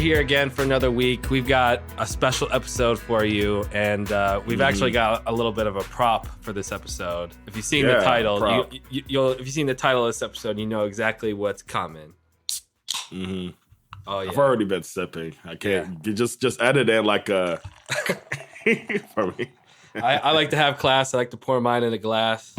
here again for another week. We've got a special episode for you, and we've actually got a little bit of a prop for this episode. If you've seen the title, if you've seen the title of this episode, you know exactly what's coming. Mm-hmm. Oh yeah, I've already been sipping. I can't. You just edit in like a for me. I like to have class. I like to pour mine in a glass.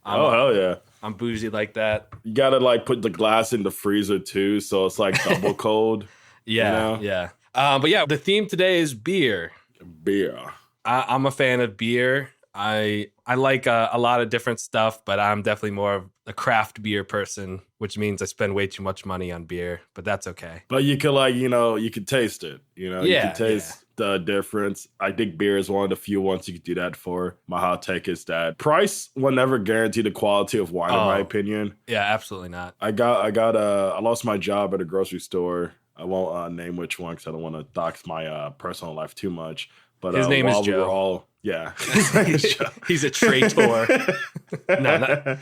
Hell yeah. I'm bougie like that. You gotta like put the glass in the freezer too, so it's like double cold. Yeah, you know? yeah. But yeah, the theme today is beer. Beer. I'm a fan of beer. I like a lot of different stuff, but I'm definitely more of a craft beer person, which means I spend way too much money on beer, but that's okay. But you can you can taste it. You can taste the difference. I think beer is one of the few ones you can do that for. My hot take is that price will never guarantee the quality of wine, in my opinion. Yeah, absolutely not. I lost my job at a grocery store. I won't name which one because I don't want to dox my personal life too much. But his name is Joe. He's a traitor. No,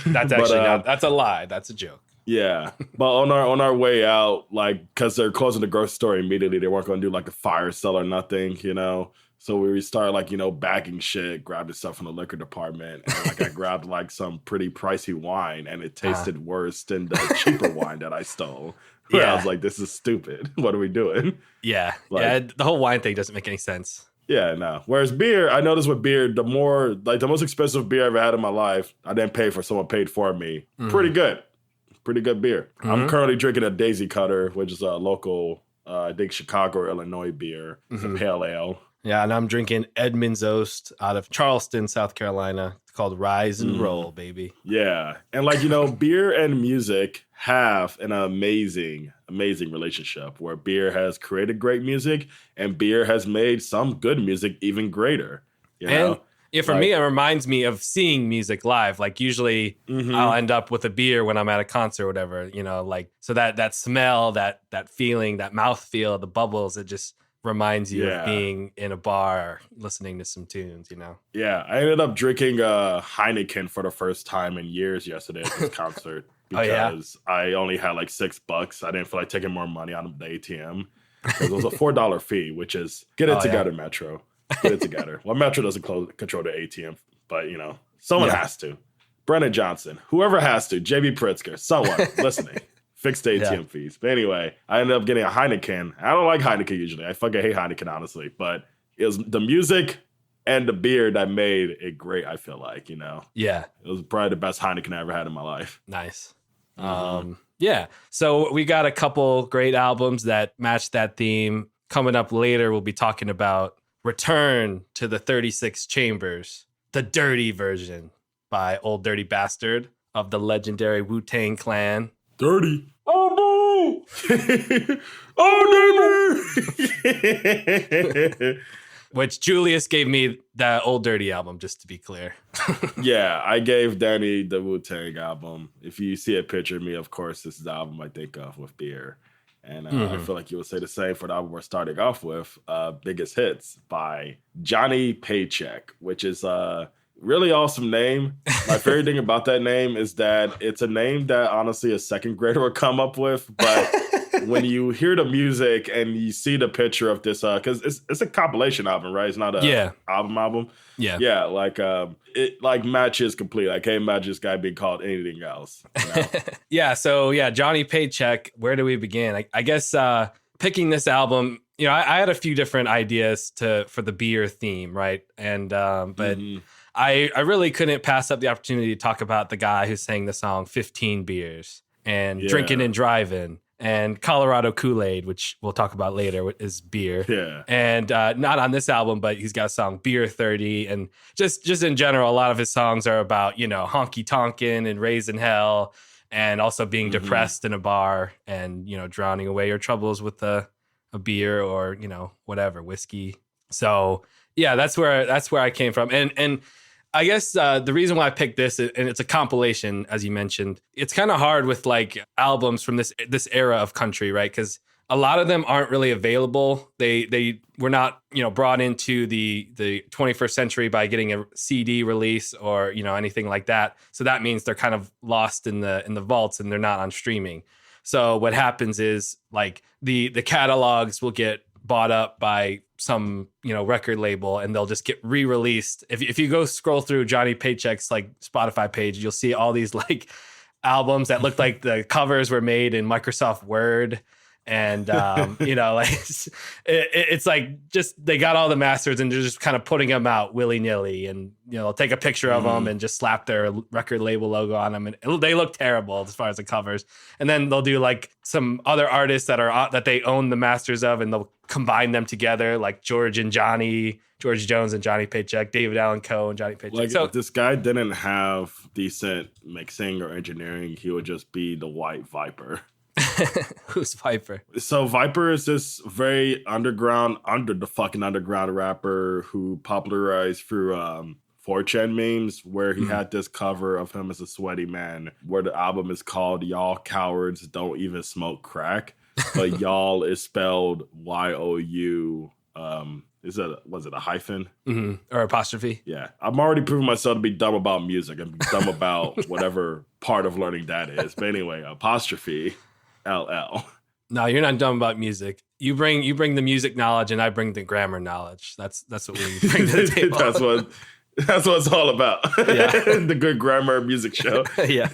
that's actually not. That's a lie. That's a joke. Yeah, but on our way out, like, because they're closing the grocery store immediately, they weren't going to do like a fire sale or nothing, So we started bagging shit, grabbing stuff from the liquor department, and I grabbed like some pretty pricey wine, and it tasted worse than the cheaper wine that I stole. Yeah, I was like, this is stupid. What are we doing? Yeah, the whole wine thing doesn't make any sense. Yeah, no. Whereas beer, I noticed with beer, the most expensive beer I ever had in my life, I didn't pay for, someone paid for me. Pretty good beer. I'm currently drinking a Daisy Cutter, which is a local, I think Chicago, Illinois beer. It's a pale ale. Yeah, and I'm drinking Edmund's Oast out of Charleston, South Carolina. It's called Rise and Roll, baby. Yeah, and beer and music have an amazing relationship where beer has created great music and beer has made some good music even greater. For me, it reminds me of seeing music live. Like usually I'll end up with a beer when I'm at a concert or whatever, so that smell, that feeling, that mouthfeel, the bubbles, it just reminds you of being in a bar listening to some tunes, Yeah, I ended up drinking Heineken for the first time in years yesterday at this concert because I only had like $6. I didn't feel like taking more money out of the ATM because it was a $4 fee, which is get it together, Metro. Get it together. Well, Metro doesn't control the ATM, but someone has to. Brennan Johnson, whoever has to, JB Pritzker, someone listening. Fix the ATM fees. But anyway, I ended up getting a Heineken. I don't like Heineken usually. I fucking hate Heineken, honestly. But it was the music and the beer that made it great, I feel like, Yeah. It was probably the best Heineken I ever had in my life. Nice. Yeah. So we got a couple great albums that match that theme. Coming up later, we'll be talking about Return to the 36 Chambers, the dirty version by Old Dirty Bastard of the legendary Wu-Tang Clan. Dirty. Oh, no. Oh, neighbor. Which Julius gave me the Old Dirty album, just to be clear. Yeah, I gave Danny the Wu-Tang album. If you see a picture of me, of course, this is the album I think of with beer. And I feel like you would say the same for the album we're starting off with, Biggest Hits by Johnny Paycheck, which is really awesome name. My favorite thing about that name is that it's a name that honestly a second grader would come up with. But when you hear the music and you see the picture of this, because it's a compilation album, right? It's not a album. Yeah. Yeah, it like matches completely. I can't imagine this guy being called anything else. Yeah, so Johnny Paycheck, where do we begin? I guess picking this album, I had a few different ideas for the beer theme, right? And but I really couldn't pass up the opportunity to talk about the guy who sang the song 15 Beers and Drinking and Driving and Colorado Kool-Aid, which we'll talk about later, is beer. Yeah. And not on this album, but he's got a song Beer 30. And just in general, a lot of his songs are about, honky tonkin' and raising hell and also being depressed in a bar and, drowning away your troubles with a beer or, whatever, whiskey. So yeah, that's where I came from. And I guess the reason why I picked this, and it's a compilation, as you mentioned, it's kind of hard with like albums from this era of country, right? Because a lot of them aren't really available. They were not, brought into the 21st century by getting a CD release or, anything like that. So that means they're kind of lost in the vaults and they're not on streaming. So what happens is like the catalogs will get bought up by some, record label, and they'll just get re-released. If you go scroll through Johnny Paycheck's like Spotify page, you'll see all these like albums that look like the covers were made in Microsoft Word. And, it's like just they got all the masters and they're just kind of putting them out willy nilly. And, they'll take a picture of them and just slap their record label logo on them. And they look terrible as far as the covers. And then they'll do like some other artists that they own the masters of, and they'll combine them together, like George Jones and Johnny Paycheck, David Allan Coe and Johnny Paycheck. Like, so if this guy didn't have decent mixing or engineering, he would just be the white Viper. Who's Viper? So Viper is this very underground rapper who popularized through 4chan memes, where he had this cover of him as a sweaty man, where the album is called "Y'all Cowards Don't Even Smoke Crack," but y'all is spelled YOU. Was it a hyphen? Or apostrophe? Yeah. I'm already proving myself to be dumb about music and dumb about whatever part of learning that is. But anyway, apostrophe LL. No, you're not dumb about music. You bring the music knowledge, and I bring the grammar knowledge. That's what we bring to the table. That's what it's all about. Yeah. The good grammar music show. Yeah.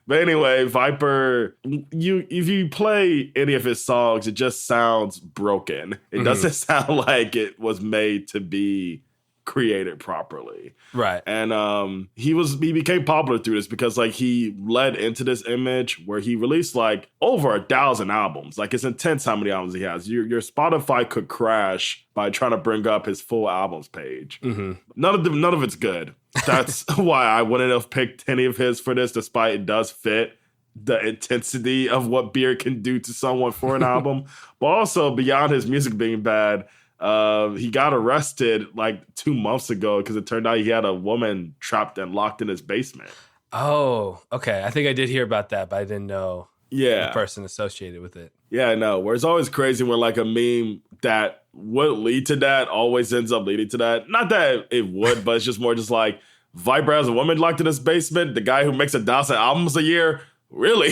But anyway, Viper, if you play any of his songs, it just sounds broken. It doesn't sound like it was made to be created properly. Right. And he became popular through this because like he led into this image where he released like over 1,000 albums. Like, it's intense how many albums he has. Your Spotify could crash by trying to bring up his full albums page. None of it's good. That's why I wouldn't have picked any of his for this, despite it does fit the intensity of what beer can do to someone for an album. But also, beyond his music being bad, he got arrested like 2 months ago because it turned out he had a woman trapped and locked in his basement. Oh, okay. I think I did hear about that, but I didn't know the person associated with it. Yeah, I know. Where it's always crazy when like a meme that would lead to that always ends up leading to that. Not that it would, but it's just more just like Viper has a woman locked in his basement. The guy who makes 1,000 albums a year. Really?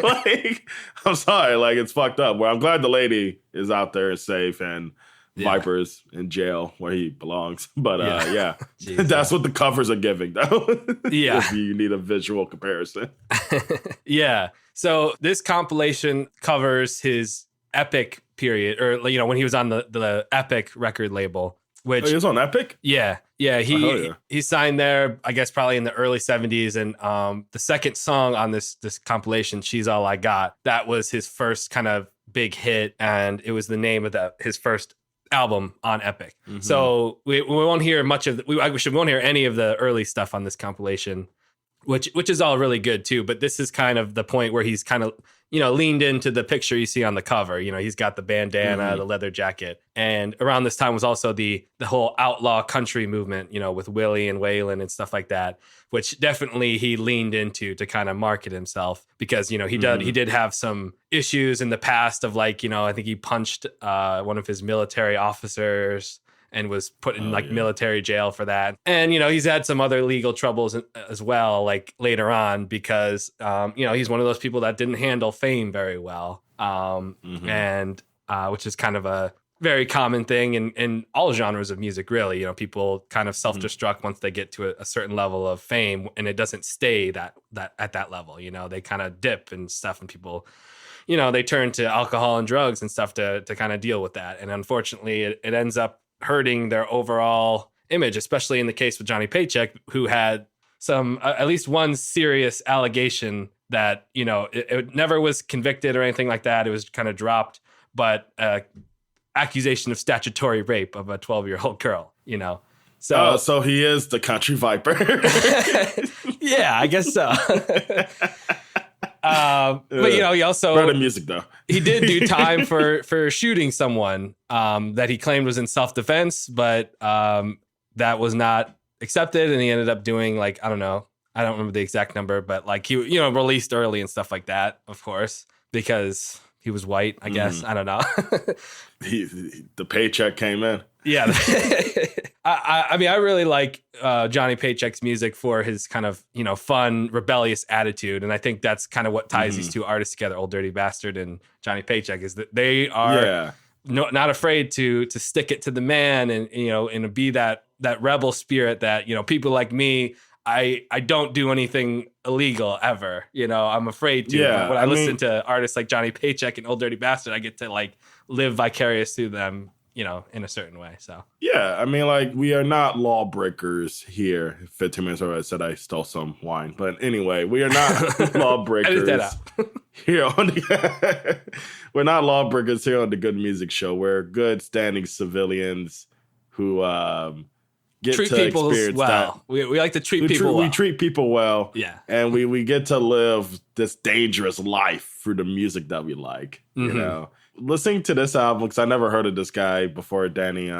Like, I'm sorry. Like, it's fucked up. Well, I'm glad the lady is out there and safe, and Viper's in jail where he belongs. But yeah, Jeez, that's what the covers are giving, though. Yeah. If you need a visual comparison. Yeah. So this compilation covers his Epic period, or when he was on the Epic record label. Which he was on Epic? Yeah. He signed there, I guess, probably in the early 70s. And the second song on this compilation, She's All I Got, that was his first kind of big hit. And it was the name of his first album on Epic. So we won't hear much of we won't hear any of the early stuff on this compilation, which is all really good too. But this is kind of the point where he's kind of leaned into the picture you see on the cover. He's got the bandana, the leather jacket. And around this time was also the whole outlaw country movement, with Willie and Waylon and stuff like that, which definitely he leaned into to kind of market himself because, he did have some issues in the past of like, I think he punched one of his military officers and was put in military jail for that. And, he's had some other legal troubles as well, like later on, because, he's one of those people that didn't handle fame very well. And which is kind of a very common thing in all genres of music, really. People kind of self-destruct once they get to a certain level of fame, and it doesn't stay that at that level. They kind of dip and stuff, and people, they turn to alcohol and drugs and stuff to kind of deal with that. And unfortunately, it ends up hurting their overall image, especially in the case with Johnny Paycheck, who had some at least one serious allegation that it never was convicted or anything like that. It was kind of dropped, but accusation of statutory rape of a 12-year-old girl. So he is the country Viper. Yeah, I guess so. But he also for the music though. He did do time for shooting someone that he claimed was in self-defense, but that was not accepted, and he ended up doing like, I don't know, I don't remember the exact number, but like he released early and stuff like that, of course, because he was white, I guess. I don't know. The paycheck came in. Yeah. I mean, I really like Johnny Paycheck's music for his kind of, fun, rebellious attitude. And I think that's kind of what ties these two artists together, Old Dirty Bastard and Johnny Paycheck, is that they are not afraid to stick it to the man and be that rebel spirit that, people like me, I don't do anything illegal ever. I'm afraid to. Yeah, But when I listen to artists like Johnny Paycheck and Old Dirty Bastard, I get to like live vicarious through them, in a certain way. So yeah, I mean, like, we are not lawbreakers here. 15 minutes ago, I said I stole some wine, but anyway, we are not lawbreakers here on the. We're not lawbreakers here on the Good Music Show. We're good, standing civilians who get treat to people experience well. that. We like to treat people well. We treat people well. Yeah, and we get to live this dangerous life through the music that we like. You know. Listening to this album, because I never heard of this guy before Danny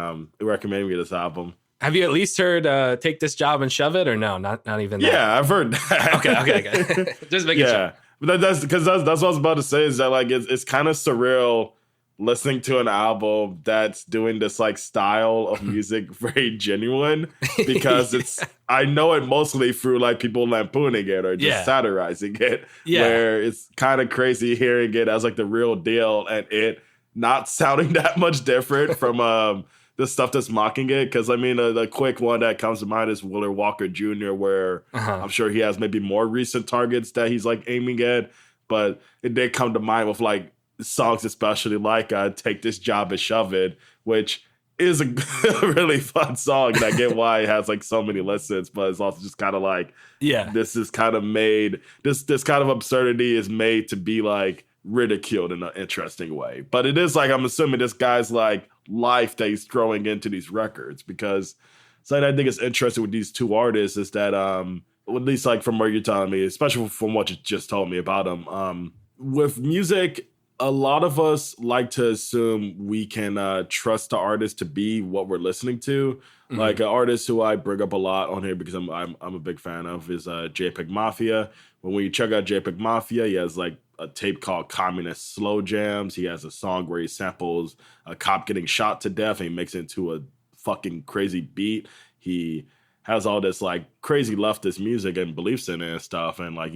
recommended me this album. Have you at least heard Take This Job and Shove It, or no? Not even that? Yeah, I've heard that. Okay. Just making sure. But that's what I was about to say, is that like it's kind of surreal listening to an album that's doing this like style of music very genuine, because I know it mostly through like people lampooning it or just satirizing it, where it's kind of crazy hearing it as like the real deal and it not sounding that much different from the stuff that's mocking it. Because I mean, the quick one that comes to mind is Willard Walker Jr., where I'm sure he has maybe more recent targets that he's like aiming at, but it did come to mind with like songs especially like Take This Job and Shove It, which is a really fun song, and I get why it has like so many listens, but it's also just kind of like, this is kind of made, this kind of absurdity is made to be like ridiculed in an interesting way. But it is like, I'm assuming this guy's like life that he's throwing into these records, because something I think is interesting with these two artists is that at least like from what you're telling me, especially from what you just told me about them, with music, a lot of us like to assume we can trust the artist to be what we're listening to. Like an artist who I bring up a lot on here because I'm a big fan of is JPEG Mafia. When we check out JPEG Mafia, he has like a tape called Communist Slow Jams. He has a song where he samples a cop getting shot to death and he makes it into a fucking crazy beat. He has all this like crazy leftist music and beliefs in it and stuff, and like,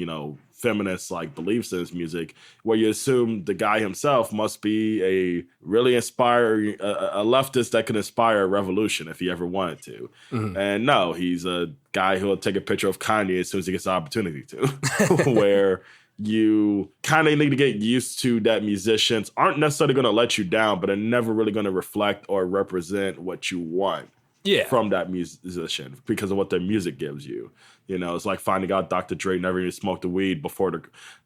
feminist like beliefs in his music, where you assume the guy himself must be a really inspiring a leftist that can inspire a revolution if he ever wanted to. And no, he's a guy who will take a picture of Kanye as soon as he gets the opportunity to. Where you kind of need to get used to that musicians aren't necessarily going to let you down, but are never really going to reflect or represent what you want from that musician because of what their music gives you. It's like finding out Dr. Dre never even smoked the weed before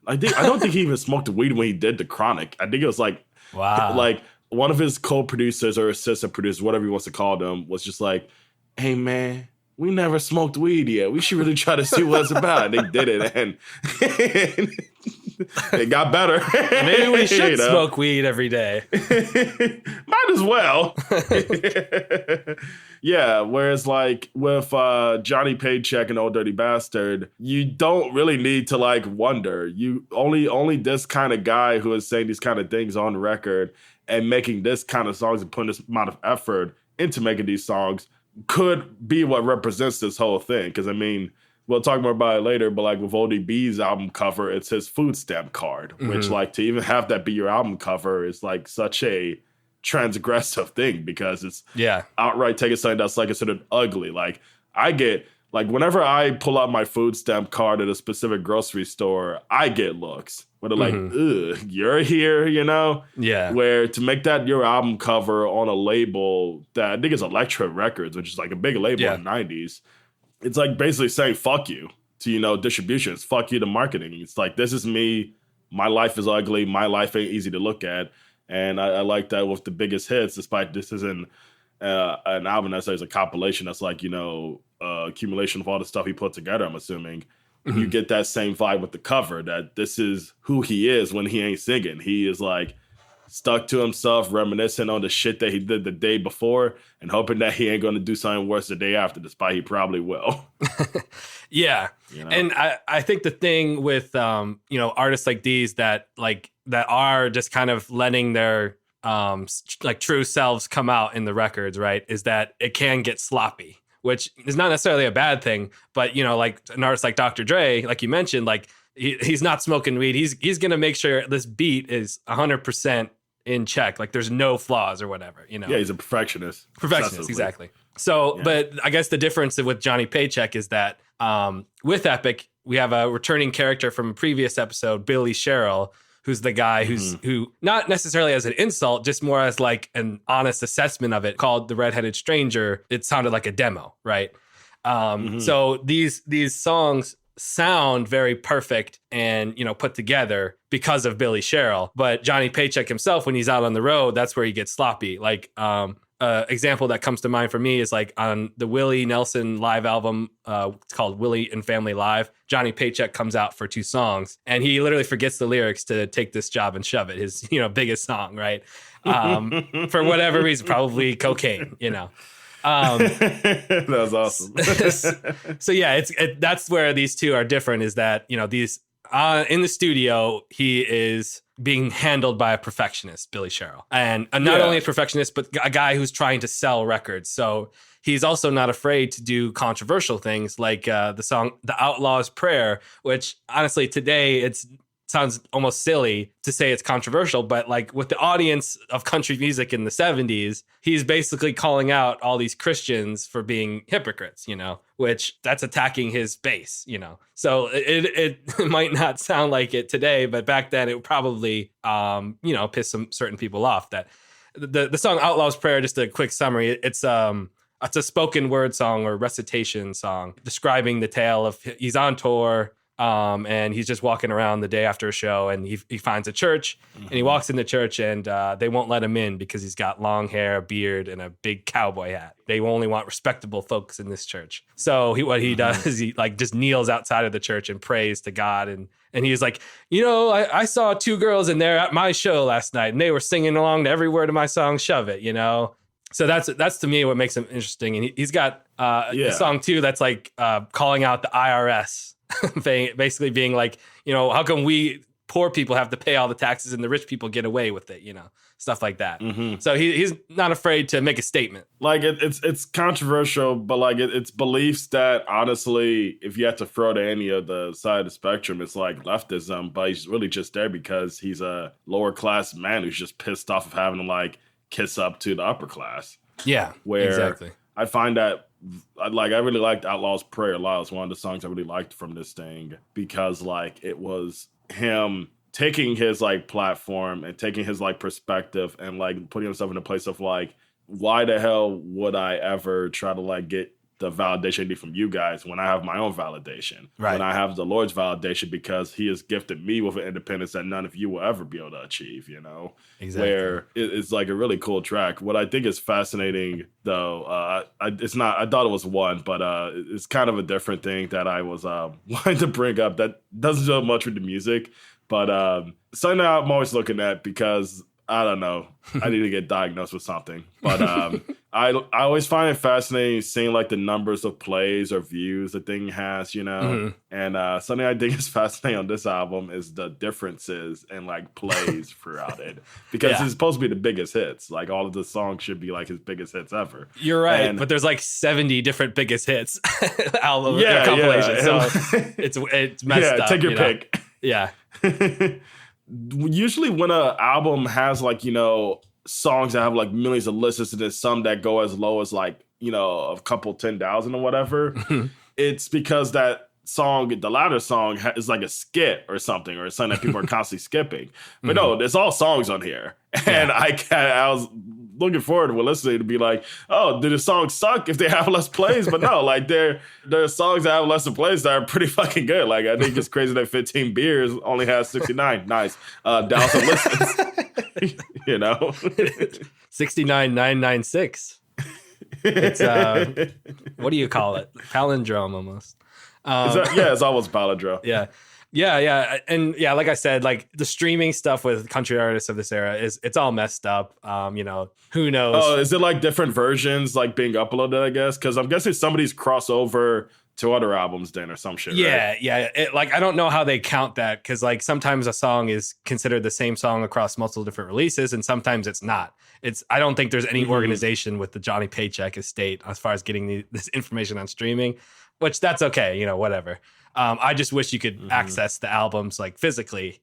I don't think he even smoked the weed when he did The Chronic. I think it was like, like one of his co-producers or assistant producers, whatever he wants to call them, was just like, hey man, we never smoked weed yet. We should really try to see what it's about. And they did it, and it got better. Maybe we should smoke weed every day. Might as well. Yeah, whereas like with Johnny Paycheck and Old Dirty Bastard, you don't really need to like wonder. You only this kind of guy who is saying these kind of things on record and making this kind of songs and putting this amount of effort into making these songs could be what represents this whole thing. Because I mean, we'll talk more about it later, but like with ODB's album cover, it's his food stamp card, which like to even have that be your album cover is like such a transgressive thing, because it's outright taking something that's like considered ugly. Like I get like whenever I pull out my food stamp card at a specific grocery store, I get looks where they're like, ugh, you're here, where to make that your album cover on a label that I think is Elektra Records, which is like a big label in the 90s, it's like basically saying fuck you to distribution. It's fuck you to marketing. It's like, this is me, my life is ugly, my life ain't easy to look at. And I like that with the biggest hits, despite this isn't an album that says a compilation that's like, accumulation of all the stuff he put together, I'm assuming. You get that same vibe with the cover, that this is who he is when he ain't singing. He is like stuck to himself, reminiscing on the shit that he did the day before and hoping that he ain't going to do something worse the day after, despite he probably will. And I think the thing with, artists like these that are just kind of letting their like true selves come out in the records, right, is that it can get sloppy, which is not necessarily a bad thing. But, you know, like an artist like Dr. Dre, like you mentioned, like he's not smoking weed. He's going to make sure this beat is 100% in check. Like there's no flaws or whatever, you know? Yeah, he's a perfectionist. Exactly. So, yeah. But I guess the difference with Johnny Paycheck is that with Epic, we have a returning character from a previous episode, Billy Sherrill, who's the guy who not necessarily as an insult, just more as like an honest assessment of it, called the Redheaded Stranger. It sounded like a demo, right? So these songs sound very perfect and, you know, put together because of Billy Sherrill. But Johnny Paycheck himself, when he's out on the road, that's where he gets sloppy. Like example that comes to mind for me is like on the Willie Nelson live album, it's called Willie and Family Live. Johnny Paycheck comes out for 2 songs and he literally forgets the lyrics to Take This Job and Shove It, his, you know, biggest song, right? For whatever reason, probably cocaine, you know. That was awesome. So yeah, that's where these two are different, is that, you know, these in the studio, he is being handled by a perfectionist, Billy Sherrill, and not only a perfectionist, but a guy who's trying to sell records. So he's also not afraid to do controversial things like the song "The Outlaw's Prayer," which honestly today sounds almost silly to say it's controversial, but like with the audience of country music in the 70s, he's basically calling out all these Christians for being hypocrites, you know, which that's attacking his base, you know. So it might not sound like it today, but back then it probably, you know, pissed some certain people off. That the song "Outlaw's Prayer," just a quick summary, it's a spoken word song or recitation song describing the tale of he's on tour. And he's just walking around the day after a show, and he finds a church, and he walks in the church, and they won't let him in because he's got long hair, a beard, and a big cowboy hat. They only want respectable folks in this church. So what he does is he like just kneels outside of the church and prays to God, and he's like, you know, I saw 2 girls in there at my show last night, and they were singing along to every word of my song, "Shove It," you know. So that's to me what makes him interesting, and he's got a song too that's like calling out the IRS. Basically being like, you know, how come we poor people have to pay all the taxes and the rich people get away with it, you know, stuff like that. So he's not afraid to make a statement. Like it's controversial, but like it's beliefs that honestly, if you had to throw to any of the side of the spectrum, it's like leftism, but he's really just there because he's a lower class man who's just pissed off of having to like kiss up to the upper class. Yeah, where exactly. I find that I really liked Outlaw's Prayer a lot. It's one of the songs I really liked from this thing because like it was him taking his like platform and taking his like perspective and like putting himself in a place of like, why the hell would I ever try to like get the validation I need from you guys when I have my own validation, right? When I have the Lord's validation because he has gifted me with an independence that none of you will ever be able to achieve, you know? Exactly. Where it's like a really cool track. What I think is fascinating though, I thought it was one, but it's kind of a different thing that I was wanting to bring up that doesn't do much with the music, but something that I'm always looking at because I don't know. I need to get diagnosed with something. But I always find it fascinating seeing like the numbers of plays or views the thing has, you know. And something I think is fascinating on this album is the differences in like plays throughout it. Because it's supposed to be the biggest hits. Like all of the songs should be like his biggest hits ever. You're right. But there's like 70 different biggest hits album compilations. So it's messed up. Take your pick. Yeah. Usually when an album has like, you know, songs that have like millions of listens and there's some that go as low as like, you know, a couple 10,000 or whatever, it's because that song, the latter song is like a skit or something, or something that people are constantly skipping. But no, there's all songs on here. And I was looking forward to listening to be like, oh, do the songs suck if they have less plays? But no, like there are songs that have less plays that are pretty fucking good. Like I think it's crazy that 15 Beers only has 69. Nice. Down some listens. You know? 69,996. It's what do you call it? Palindrome almost. It's almost palindrome. Yeah. And yeah, like I said, like the streaming stuff with country artists of this era it's all messed up. You know, who knows? Oh, is it like different versions like being uploaded, I guess? Because I'm guessing some of these cross over to other albums then or some shit. Yeah, right? yeah. Like I don't know how they count that because like sometimes a song is considered the same song across multiple different releases, and sometimes it's not. I don't think there's any organization with the Johnny Paycheck estate as far as getting this information on streaming, which that's okay, whatever. I just wish you could access the albums like physically,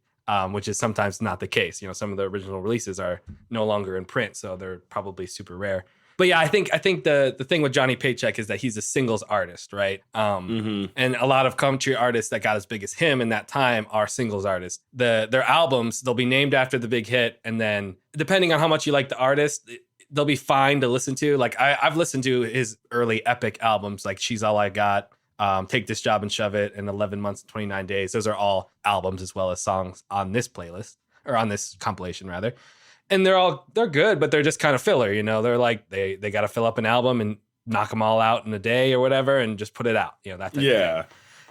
which is sometimes not the case. Some of the original releases are no longer in print, so they're probably super rare. But yeah, I think the thing with Johnny Paycheck is that he's a singles artist, right? And a lot of country artists that got as big as him in that time are singles artists. Their albums, they'll be named after the big hit, and then depending on how much you like the artist, they'll be fine to listen to. Like I've listened to his early Epic albums, like She's All I Got, Take This Job and Shove It, and 11 Months and 29 Days. Those are all albums as well as songs on this playlist, or on this compilation rather. And they're good, but they're just kind of filler, They're like they got to fill up an album and knock them all out in a day or whatever, and just put it out, that type of thing.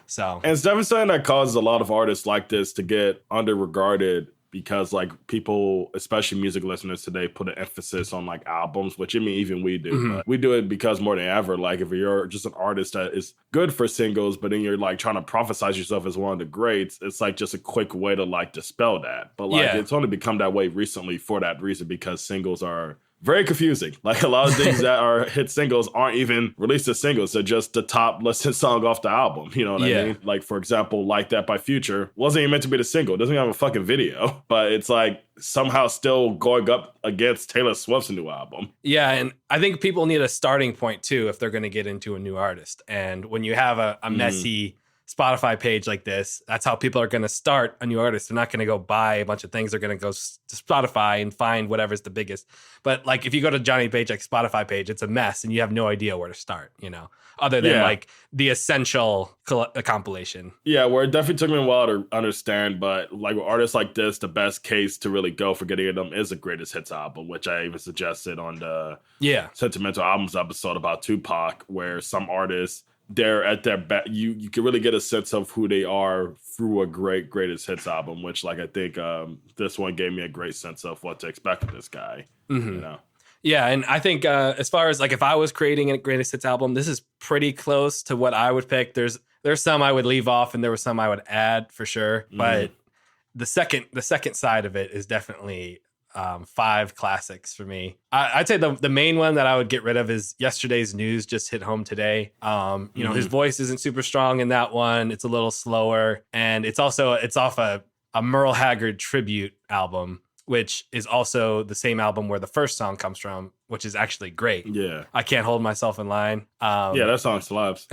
So, and it's definitely something that causes a lot of artists like this to get under-regarded because like people, especially music listeners today, put an emphasis on like albums, which I mean, even we do. But we do it because more than ever, like if you're just an artist that is good for singles, but then you're like trying to prophesize yourself as one of the greats, it's like just a quick way to like dispel that. But like it's only become that way recently for that reason because singles are very confusing. Like a lot of things that are hit singles aren't even released as singles. They're just the top listened song off the album. You know what I mean? Like, for example, Like That by Future wasn't even meant to be the single. It doesn't even have a fucking video. But it's like somehow still going up against Taylor Swift's new album. Yeah, and I think people need a starting point, too, if they're going to get into a new artist. And when you have a messy Spotify page like this, that's how people are going to start a new artist. They're not going to go buy a bunch of things. They're going to go to Spotify and find whatever's the biggest. But like if you go to Johnny Paycheck's Spotify page, it's a mess and you have no idea where to start, other than like the essential compilation. Yeah, where it definitely took me a while to understand, but like with artists like this, the best case to really go for getting them is the greatest hits album, which I even suggested on the Sentimental Albums episode about Tupac, where some artists, they're at their best. You can really get a sense of who they are through a greatest hits album, which like I think this one gave me a great sense of what to expect of this guy. Yeah, and I think as far as like if I was creating a greatest hits album, this is pretty close to what I would pick. There's some I would leave off, and there were some I would add for sure. But the second side of it is definitely 5 classics for me. I'd say the main one that I would get rid of is Yesterday's News Just Hit Home Today. His voice isn't super strong in that one. It's a little slower. And it's off a Merle Haggard tribute album, which is also the same album where the first song comes from, which is actually great. Yeah. I Can't Hold Myself in Line. That song slaps.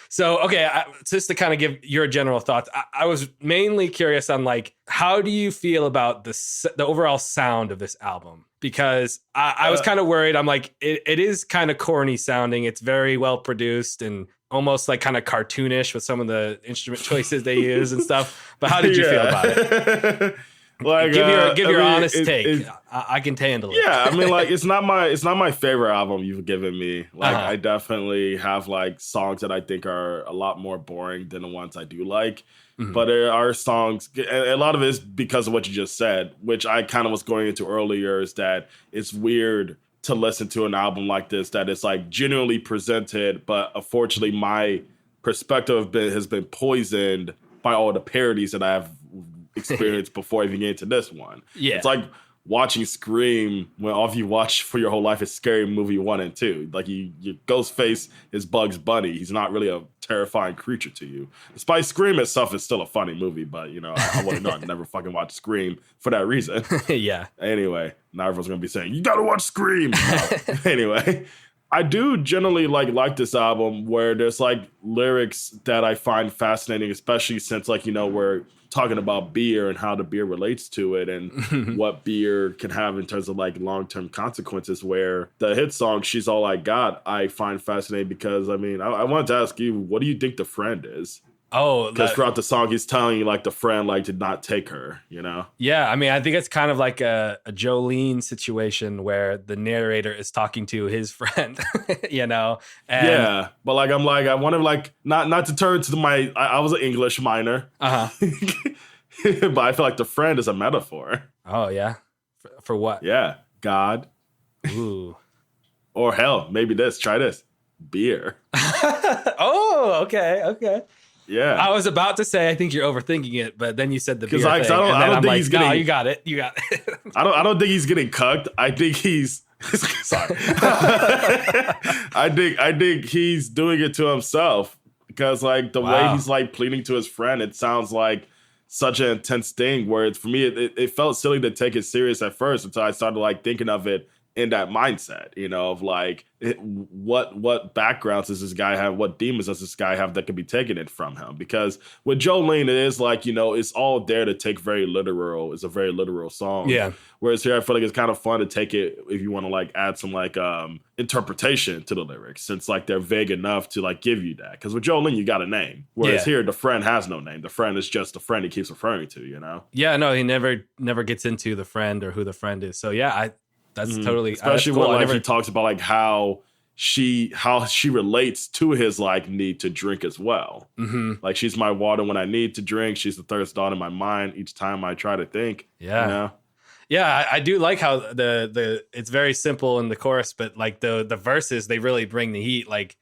So, okay, just to kind of give your general thoughts, I was mainly curious on like, how do you feel about the overall sound of this album? Because I was kind of worried. I'm like, it is kind of corny sounding. It's very well produced and almost like kind of cartoonish with some of the instrument choices they use and stuff. But how did you feel about it? Like, give your honest take. I can handle it. Yeah, I mean, like it's not my favorite album you've given me. Like, I definitely have like songs that I think are a lot more boring than the ones I do like. But there are songs, and a lot of it is because of what you just said, which I kind of was going into earlier, is that it's weird to listen to an album like this that is like genuinely presented, but unfortunately my perspective has been poisoned by all the parodies that I've experienced before even getting to this one. Yeah. It's like watching Scream when all you watch for your whole life is Scary Movie 1 and 2. Like your Ghostface is Bugs Bunny. He's not really a terrifying creature to you. Despite Scream itself is still a funny movie, but I would not never fucking watch Scream for that reason. Yeah. Anyway, now everyone's gonna be saying, you gotta watch Scream. No. Anyway. I do generally like this album where there's like lyrics that I find fascinating, especially since like, we're talking about beer and how the beer relates to it and what beer can have in terms of like long-term consequences, where the hit song She's All I Got I find fascinating because I wanted to ask you, what do you think the friend is? Oh, because throughout the song, he's telling you like the friend like did not take her, Yeah, I think it's kind of like a Jolene situation where the narrator is talking to his friend, And, yeah, but like I wanted like not to turn to I was an English minor, but I feel like the friend is a metaphor. Oh yeah, for what? Yeah, God. Ooh. Or hell, maybe try this. Beer. Oh, Oh, okay. Yeah. I was about to say I think you're overthinking it, but then you said the beer thing. I don't think he's getting. No, you got it. I don't think he's getting cucked. I think he's sorry. I think he's doing it to himself because like the way he's like pleading to his friend, it sounds like such an intense thing where for me it felt silly to take it serious at first until I started like thinking of it in that mindset, you know, of like what backgrounds does this guy have, what demons does this guy have that could be taking it from him? Because with Jolene, it is like, you know, it's all there to take very literal. It's a very literal song. Yeah. Whereas here I feel like it's kind of fun to take it if you want to like add some like interpretation to the lyrics, since like they're vague enough to like give you that. Because with Jolene, you got a name. Whereas here the friend has no name. The friend is just the friend he keeps referring to, you know? Yeah, no, he never gets into the friend or who the friend is. So yeah, that's totally, especially when like he talks about like how she relates to his like need to drink as well. Mm-hmm. Like she's my water when I need to drink. She's the thirst thought in my mind each time I try to think. Yeah, you know? Yeah, I do like how the it's very simple in the chorus, but like the verses they really bring the heat. Like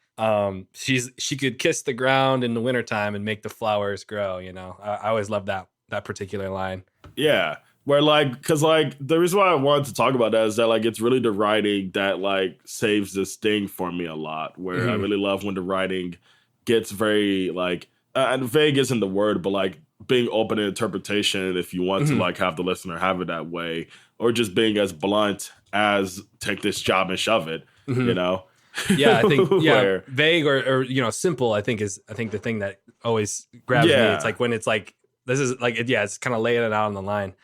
she could kiss the ground in the wintertime and make the flowers grow. You know, I always love that particular line. Yeah. Where like, because like the reason why I wanted to talk about that is that like it's really the writing that like saves this thing for me a lot. Where I really love when the writing gets very like, and vague isn't the word, but like being open to interpretation if you want to like have the listener have it that way, or just being as blunt as take this job and shove it, you know? Yeah, I think vague or you know simple. I think the thing that always grabs me. It's like when it's like this is like it's kind of laying it out on the line.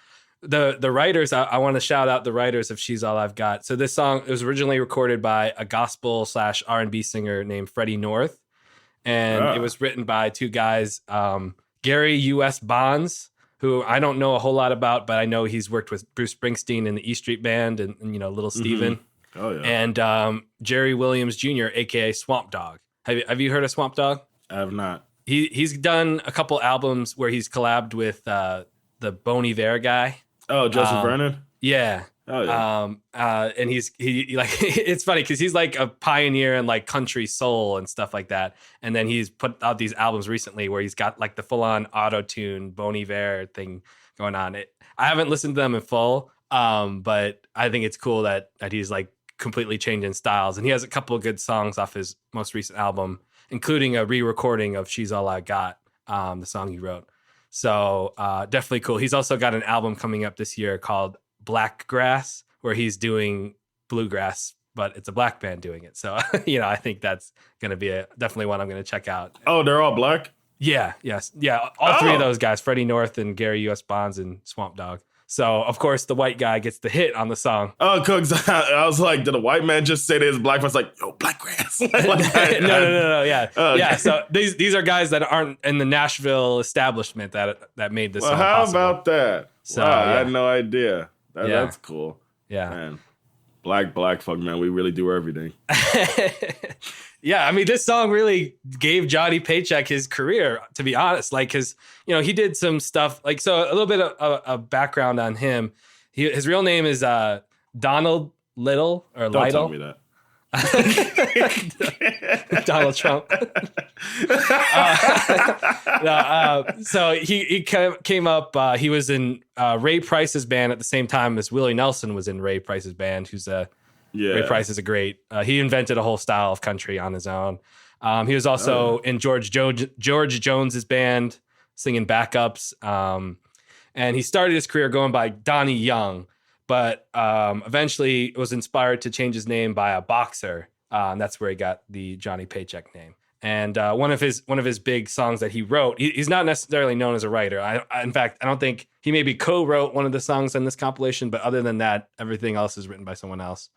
The writers, I want to shout out the writers of She's All I've Got. So this song, it was originally recorded by a gospel / R&B singer named Freddie North. And it was written by two guys, Gary U.S. Bonds, who I don't know a whole lot about, but I know he's worked with Bruce Springsteen in the E Street Band and you know, Little Steven. Oh, yeah. And Jerry Williams Jr., a.k.a. Swamp Dogg. Have you heard of Swamp Dogg? I have not. He's done a couple albums where he's collabed with the Bon Iver guy. Oh, Joseph Vernon? Yeah. Oh, yeah. And he like it's funny because he's like a pioneer in like country soul and stuff like that. And then he's put out these albums recently where he's got like the full on auto tune Bon Iver thing going on. I haven't listened to them in full, but I think it's cool that he's like completely changing styles. And he has a couple of good songs off his most recent album, including a re-recording of She's All I Got, the song he wrote. So definitely cool. He's also got an album coming up this year called Black Grass, where he's doing bluegrass, but it's a black band doing it. So, you know, I think that's going to be definitely one I'm going to check out. Oh, they're all black? Yeah, yes. Yeah, all three of those guys, Freddie North and Gary U.S. Bonds and Swamp Dogg. So, of course, the white guy gets the hit on the song. Oh, because I was like, did a white man just say this black man's like, yo, black grass? No. Yeah. Okay. Yeah. So these are guys that aren't in the Nashville establishment that made this song possible. How about that? So, wow, I had no idea. That's cool. Yeah. Man. Black folk, man. We really do everything. Yeah, I mean, this song really gave Johnny Paycheck his career, to be honest. Like, because, you know, he did some stuff. Like, so a little bit of background on him. His real name is Donald Little or Don't Lytle. tell me that. Donald Trump. So he came up. He was in Ray Price's band at the same time as Willie Nelson was in Ray Price's band, who's Ray Price is a great. He invented a whole style of country on his own. He was also in George Jones's band, singing backups. And he started his career going by Donnie Young, but eventually was inspired to change his name by a boxer. And that's where he got the Johnny Paycheck name. And one of his big songs that he wrote, he's not necessarily known as a writer. In fact, I don't think he maybe co-wrote one of the songs in this compilation, but other than that, everything else is written by someone else.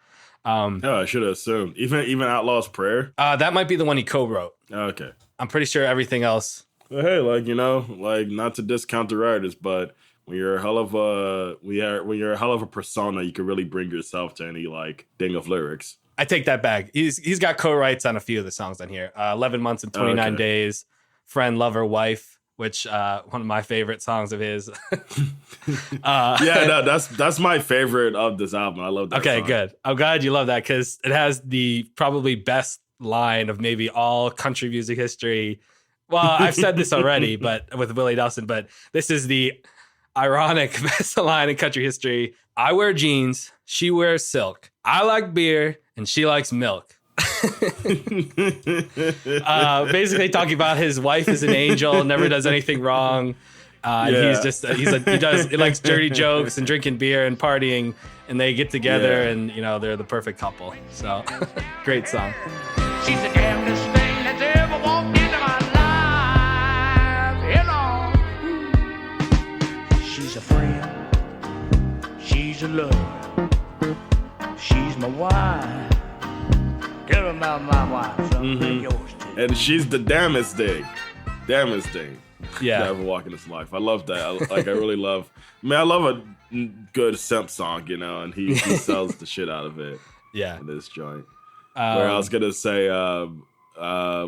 I should have assumed. Even Outlaw's Prayer? That might be the one he co-wrote. Okay. I'm pretty sure everything else. Well, hey, like, you know, like not to discount the writers, but when you're a hell of a persona, you can really bring yourself to any like thing of lyrics. I take that back. He's got co-writes on a few of the songs on here. 11 Months and 29 Days, Friend, Lover, Wife, which one of my favorite songs of his. That's my favorite of this album. I love that song. Good. I'm glad you love that because it has the probably best line of maybe all country music history. Well, I've said this already, but with Willie Nelson, but this is the ironic best line in country history. I wear jeans, she wears silk. I like beer, and she likes milk. Basically talking about his wife is an angel, never does anything wrong. And he likes dirty jokes and drinking beer and partying, and they get together and they're the perfect couple. So great song. She's the damnedest thing that's ever walked into my life. She's a friend. She's a love. She's my wife. Tell her about my wife. Something yours too. And she's the damnest thing. Damnest thing. Yeah. To ever walk in this life. I love that. I really love. I love a good simp song, and he sells the shit out of it. Yeah. In this joint. Where I was gonna say,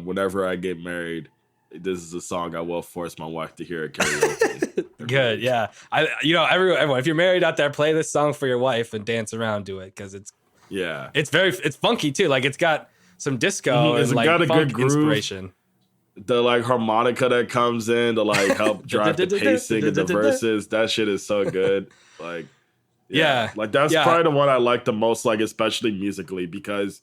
whenever I get married, this is a song I will force my wife to hear at karaoke. Good, yeah. Everyone, if you're married out there, play this song for your wife and dance around to it because it's funky too. Like it's got some disco and like got a funk good groove. Inspiration. The like harmonica that comes in to like help drive the pacing and the verses. That shit is so good. Like like that's probably the one I like the most. Like especially musically because.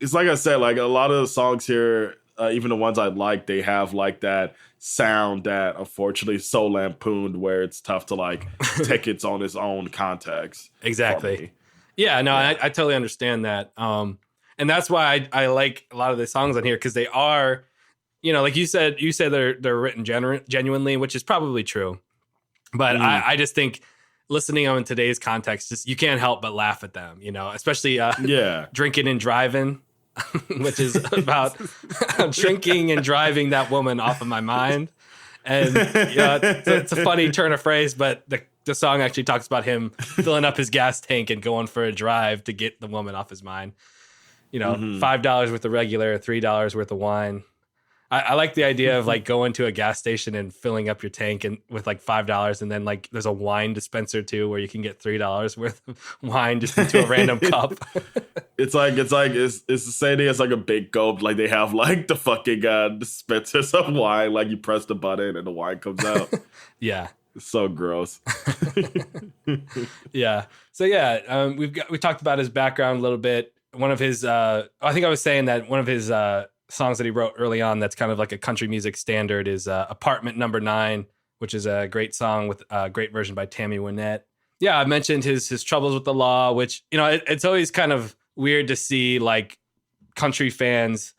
It's like I said, like a lot of the songs here, even the ones I like, they have like that sound that unfortunately is so lampooned where it's tough to like take its on its own context. Exactly. Yeah, no, I totally understand that. And that's why I like a lot of the songs on here because they are, like you said they're written genuinely, which is probably true. But I just think listening to them in today's context, just you can't help but laugh at them, especially Drinking and Driving. Which is about drinking and driving that woman off of my mind. And it's a funny turn of phrase, but the song actually talks about him filling up his gas tank and going for a drive to get the woman off his mind. $5 worth of regular, $3 worth of wine. I like the idea of like going to a gas station and filling up your tank and with like $5, and then like there's a wine dispenser too where you can get $3 worth of wine just into a random cup. It's the same thing as like a big gulp. Like they have like the fucking dispensers of wine. Like you press the button and the wine comes out. Yeah. It's so gross. Yeah. So we talked about his background a little bit. One of his I think I was saying that one of his songs that he wrote early on that's kind of like a country music standard is Apartment Number 9, which is a great song with a great version by Tammy Wynette. Yeah, I mentioned his troubles with the law, which, it's always kind of weird to see like country fans.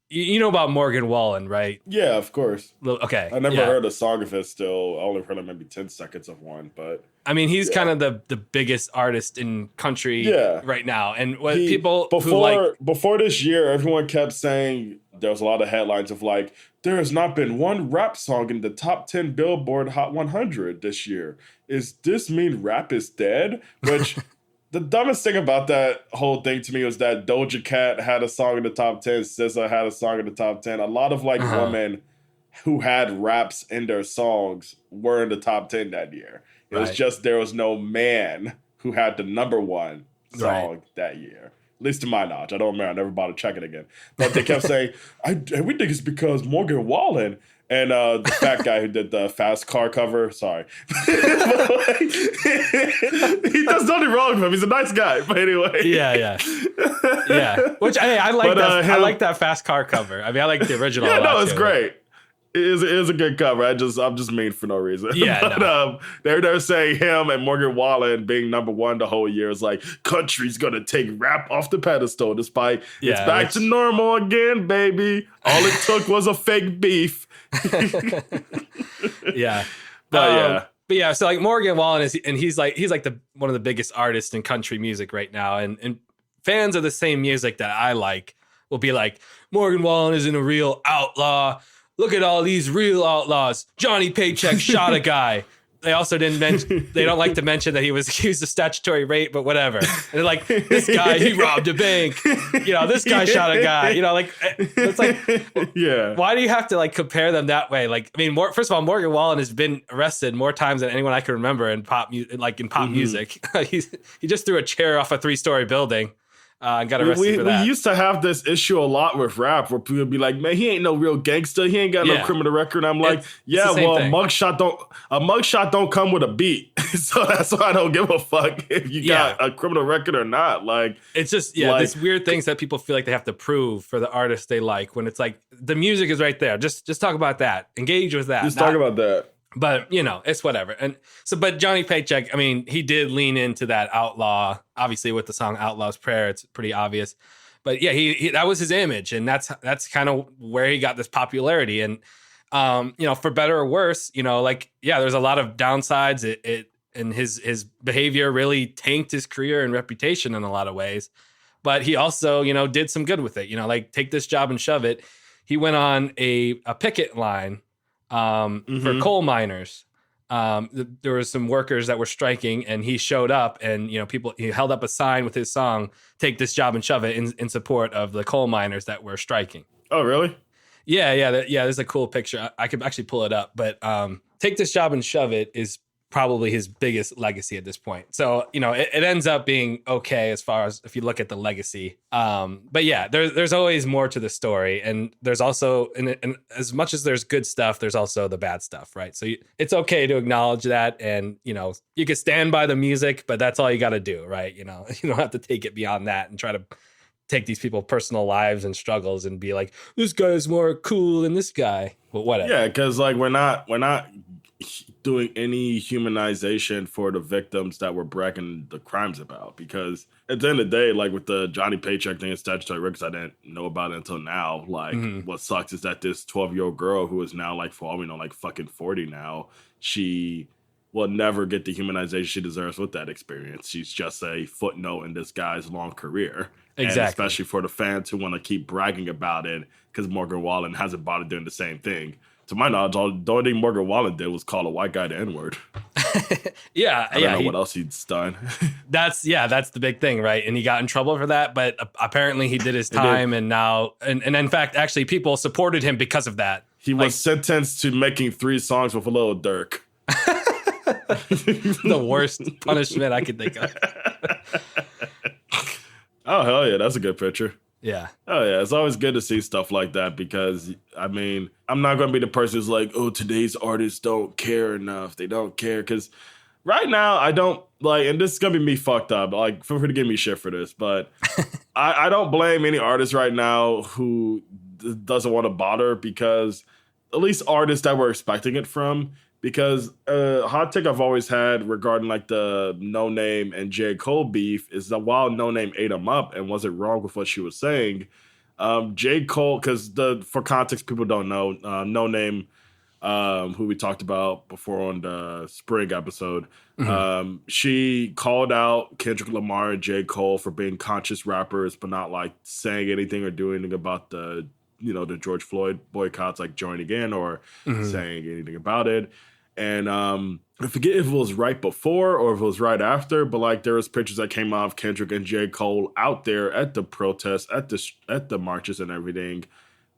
You know about Morgan Wallen, right? Yeah, of course. Okay. I never heard a song of his still. I only heard maybe 10 seconds of one, but I mean, he's kind of the biggest artist in country right now. And what before this year, everyone kept saying there was a lot of headlines of like, there has not been one rap song in the top 10 Billboard Hot 100 this year. Is this mean rap is dead? Which the dumbest thing about that whole thing to me was that Doja Cat had a song in the top 10. SZA had a song in the top 10. A lot of like women who had raps in their songs were in the top 10 that year. It was just there was no man who had the number one song that year. At least to my knowledge. I don't remember. I never bothered checking again. But they kept saying, we think it's because Morgan Wallen and the fat guy who did the Fast Car cover. Sorry. He does nothing wrong with him. He's a nice guy. But anyway. Yeah. Which I like that. I like that Fast Car cover. I mean, I like the original. Yeah, no, it's great. It is a good cover. I'm just mean for no reason. Yeah, but they're saying him and Morgan Wallen being number one the whole year is like country's gonna take rap off the pedestal. Despite it's back to normal again, baby. All it took was a fake beef. Yeah, but yeah. So like Morgan Wallen he's like one of the biggest artists in country music right now, and fans of the same music that I like will be like, Morgan Wallen isn't a real outlaw. Look at all these real outlaws. Johnny Paycheck shot a guy. They also didn't mention, they don't like to mention that he was accused of statutory rape, but whatever. And they're like, this guy, he robbed a bank. This guy shot a guy. It's like, why do you have to like compare them that way? Like, I mean, first of all, Morgan Wallen has been arrested more times than anyone I can remember in pop music. He just threw a chair off a 3-story building. got arrested for that. We used to have this issue a lot with rap where people would be like, man, he ain't no real gangster. He ain't got no criminal record. And I'm like, it's well, a mugshot don't come with a beat. So that's why I don't give a fuck if you got a criminal record or not. Like, it's just, these weird things that people feel like they have to prove for the artist they like, when it's like, the music is right there. Just talk about that. Engage with that. Just talk about that. But, it's whatever. And so, but Johnny Paycheck, I mean, he did lean into that outlaw, obviously with the song Outlaw's Prayer. It's pretty obvious. But yeah, he that was his image. And that's kind of where he got this popularity. And, for better or worse, there's a lot of downsides. And his behavior really tanked his career and reputation in a lot of ways. But he also, did some good with it. Take this job and shove it. He went on a picket line for coal miners. There were some workers that were striking, and he showed up, and he held up a sign with his song "Take This Job and Shove It" in support of the coal miners that were striking. Oh, really? Yeah. There's a cool picture. I could actually pull it up, but "Take This Job and Shove It" is probably his biggest legacy at this point. So, it ends up being okay as far as if you look at the legacy. But yeah, there's always more to the story. And there's also, and as much as there's good stuff, there's also the bad stuff, right? So it's okay to acknowledge that. And, you can stand by the music, but that's all you got to do, right? You don't have to take it beyond that and try to take these people's personal lives and struggles and be like, this guy is more cool than this guy. But whatever. Yeah, because we're not doing any humanization for the victims that we're bragging the crimes about, because at the end of the day, with the Johnny Paycheck thing and statutory records, I didn't know about it until now. What sucks is that this 12-year-old girl who is now for all we know fucking 40 now, she will never get the humanization she deserves with that experience. She's just a footnote in this guy's long career. Exactly. And especially for the fans who want to keep bragging about it because Morgan Wallen hasn't bothered doing the same thing. To my knowledge, the only thing Morgan Wallen did was call a white guy the N-word. I don't know what else he's done. That's the big thing, right? And he got in trouble for that, but apparently he did his time, and now, and in fact, actually, people supported him because of that. He was sentenced to making 3 songs with a little Dirk. The worst punishment I could think of. Oh, hell yeah, that's a good picture. Yeah. Oh, yeah. It's always good to see stuff like that because, I mean, I'm not going to be the person who's like, oh, today's artists don't care enough. They don't care. Because right now, I don't, and this is going to be me fucked up. Feel free to give me shit for this. But I don't blame any artist right now who doesn't want to bother, because at least artists that we're expecting it from. Because hot take I've always had regarding the No Name and J. Cole beef is that while No Name ate him up and wasn't wrong with what she was saying, J. Cole, because for context, people don't know, No Name, who we talked about before on the spring episode, she called out Kendrick Lamar and J. Cole for being conscious rappers, but not saying anything or doing anything about the George Floyd boycotts, joining in or saying anything about it. And I forget if it was right before or if it was right after, but there was pictures that came out of Kendrick and J. Cole out there at the protests, at the marches and everything.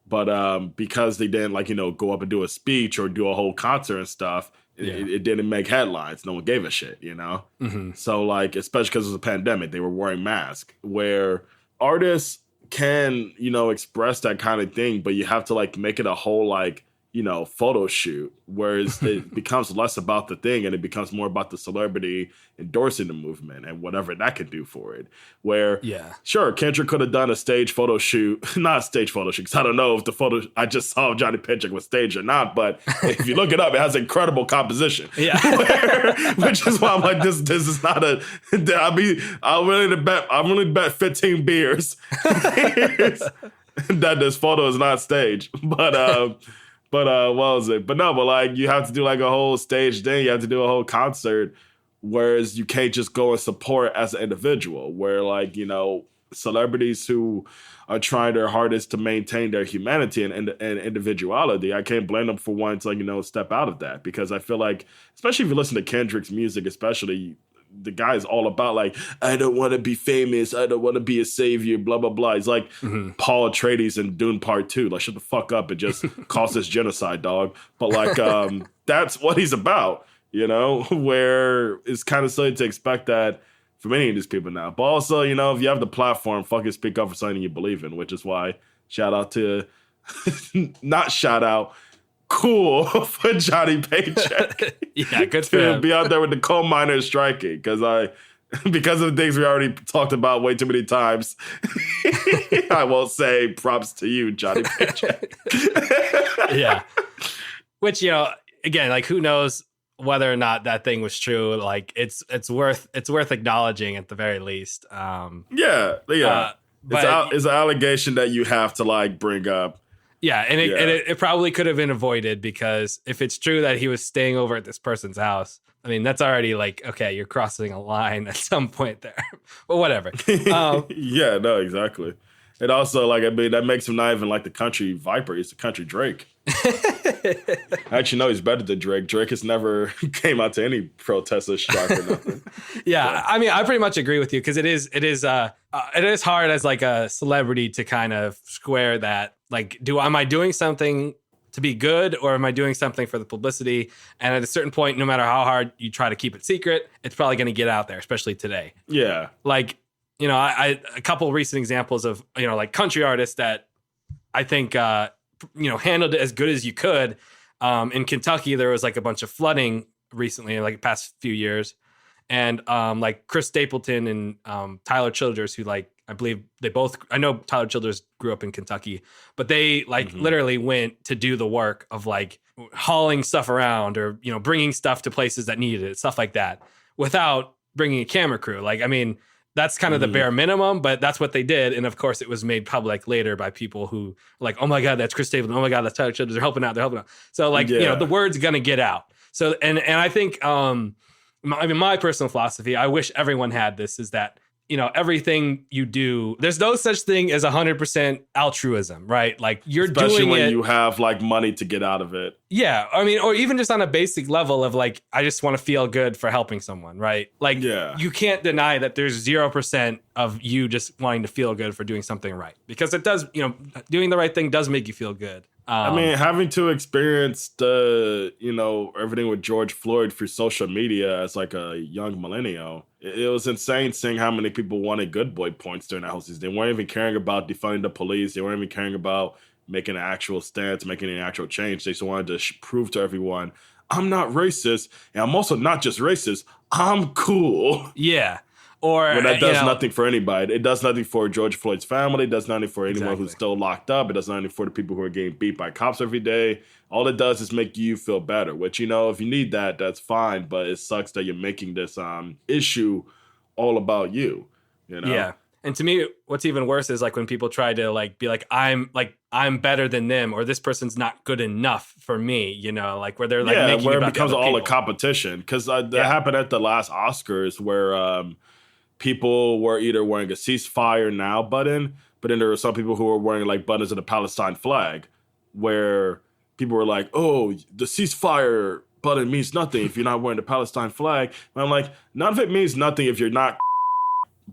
But because they didn't go up and do a speech or do a whole concert and stuff, it didn't make headlines. No one gave a shit, So especially because it was a pandemic, they were wearing masks. Where artists can express that kind of thing, but you have to make it a whole photo shoot, whereas it becomes less about the thing and it becomes more about the celebrity endorsing the movement and whatever that can do for it. Where sure, Kendrick could have done a stage photo shoot, not a stage photo shoot, because I don't know if the photo I just saw of Johnny Paycheck was staged or not, but if you look it up, it has incredible composition. Which is why I'm this is not a, I'm willing to bet 15 beers that this photo is not staged. But what was it? But no, you have to do a whole stage thing. You have to do a whole concert, whereas you can't just go and support as an individual. Where celebrities who are trying their hardest to maintain their humanity and individuality, I can't blame them for wanting to step out of that, because I feel especially if you listen to Kendrick's music, especially. The guy is all about I don't want to be famous, I don't want to be a savior, blah blah blah. He's Paul Atreides in Dune Part 2. Shut the fuck up and just cause this genocide, dog. But that's what he's about, where it's kind of silly to expect that from any of these people now. But also, you know, if you have the platform, fucking speak up for something you believe in, which is why shout out to, not shout out, cool for Johnny Paycheck. Yeah, good for to him. be out there with the coal miners striking because of the things we already talked about way too many times. I won't say props to you, Johnny Paycheck. Yeah. Which, you know, again, like who knows whether or not that thing was true. Like it's worth acknowledging at the very least. Yeah. But It's an allegation that you have to like bring up. yeah, and it probably could have been avoided because if it's true that he was staying over at this person's house, I mean, that's already like, okay, you're crossing a line at some point there. But whatever. Yeah, no, exactly. And also, like, I mean, that makes him not even like the country Viper. He's the country Drake. Actually, no, he's better than Drake. Drake has never came out to any protest or strike or nothing. Yeah, I mean, I pretty much agree with you because it is hard as like a celebrity to kind of square that. Like, am I doing something to be good or am I doing something for the publicity? And at a certain point, no matter how hard you try to keep it secret, it's probably going to get out there, especially today. Yeah. Like, you know, I a couple of recent examples of, you know, like country artists that I think, you know, handled it as good as you could. In Kentucky, there was like a bunch of flooding recently, like the past few years. And like Chris Stapleton and Tyler Childers, who like, I know Tyler Childers grew up in Kentucky, but they like literally went to do the work of like hauling stuff around or, you know, bringing stuff to places that needed it, stuff like that without bringing a camera crew. Like, I mean, that's kind of the bare minimum, but that's what they did. And of course it was made public later by people who like, oh my God, that's Chris Stapleton. Oh my God, that's Tyler Childers. They're helping out. So like, you know, the word's going to get out. So, and I think, my personal philosophy, I wish everyone had this, is that, you know, everything you do, there's no such thing as 100% altruism, right? Like you're Especially doing when it. you have like money to get out of it. Yeah. I mean, or even just on a basic level of like, I just want to feel good for helping someone, right? Like you can't deny that there's 0% of you just wanting to feel good for doing something right, because it does, you know, doing the right thing does make you feel good. I mean, having to experience the, you know, everything with George Floyd through social media as like a young millennial, it was insane seeing how many people wanted good boy points during that whole season. They weren't even caring about defunding the police. They weren't even caring about making an actual stance, making an actual change. They just wanted to prove to everyone, I'm not racist, and I'm also not just racist, I'm cool. Yeah. Or when that does nothing for anybody. It does nothing for George Floyd's family. It does nothing for anyone Exactly. who's still locked up. It does nothing for the people who are getting beat by cops every day. All it does is make you feel better, which, you know, if you need that, that's fine. But it sucks that you're making this issue all about you, you know? Yeah. And to me, what's even worse is like when people try to like be like, I'm better than them, or this person's not good enough for me, you know, like where they're like making where it it about becomes the other all a people. competition. Because that happened at the last Oscars where people were either wearing a ceasefire now button, but then there were some people who were wearing like buttons of the Palestine flag, where people were like, oh, the ceasefire button means nothing if you're not wearing the Palestine flag. And I'm like, none of it means nothing if you're not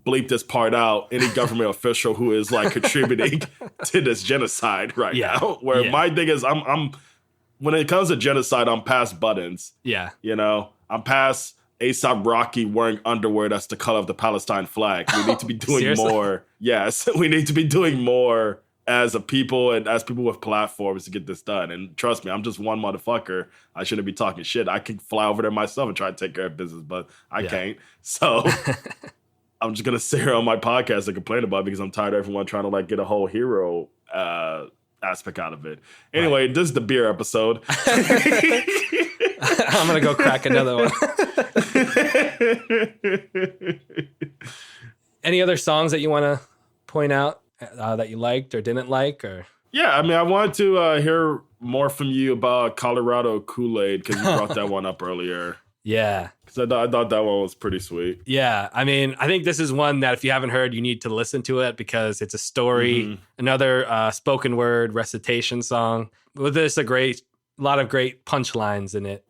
bleep this part out, any government official who is like contributing to this genocide right now. Where my thing is, I'm when it comes to genocide, I'm past buttons. Yeah. You know, I'm past A$AP Rocky wearing underwear that's the color of the Palestine flag. We need to be doing more. Yes, we need to be doing more as a people and as people with platforms to get this done. And trust me, I'm just one motherfucker. I shouldn't be talking shit. I can fly over there myself and try to take care of business, but I can't. So I'm just going to sit here on my podcast and complain about it because I'm tired of everyone trying to like get a whole hero aspect out of it. Anyway, this is the beer episode. I'm going to go crack another one. Any other songs that you want to point out that you liked or didn't like? Or yeah, I mean, I wanted to hear more from you about Colorado Kool-Aid because you brought that one up earlier. Yeah. Because I thought that one was pretty sweet. Yeah. I mean, I think this is one that if you haven't heard, you need to listen to it because it's a story, another spoken word recitation song with this a lot of great punchlines in it.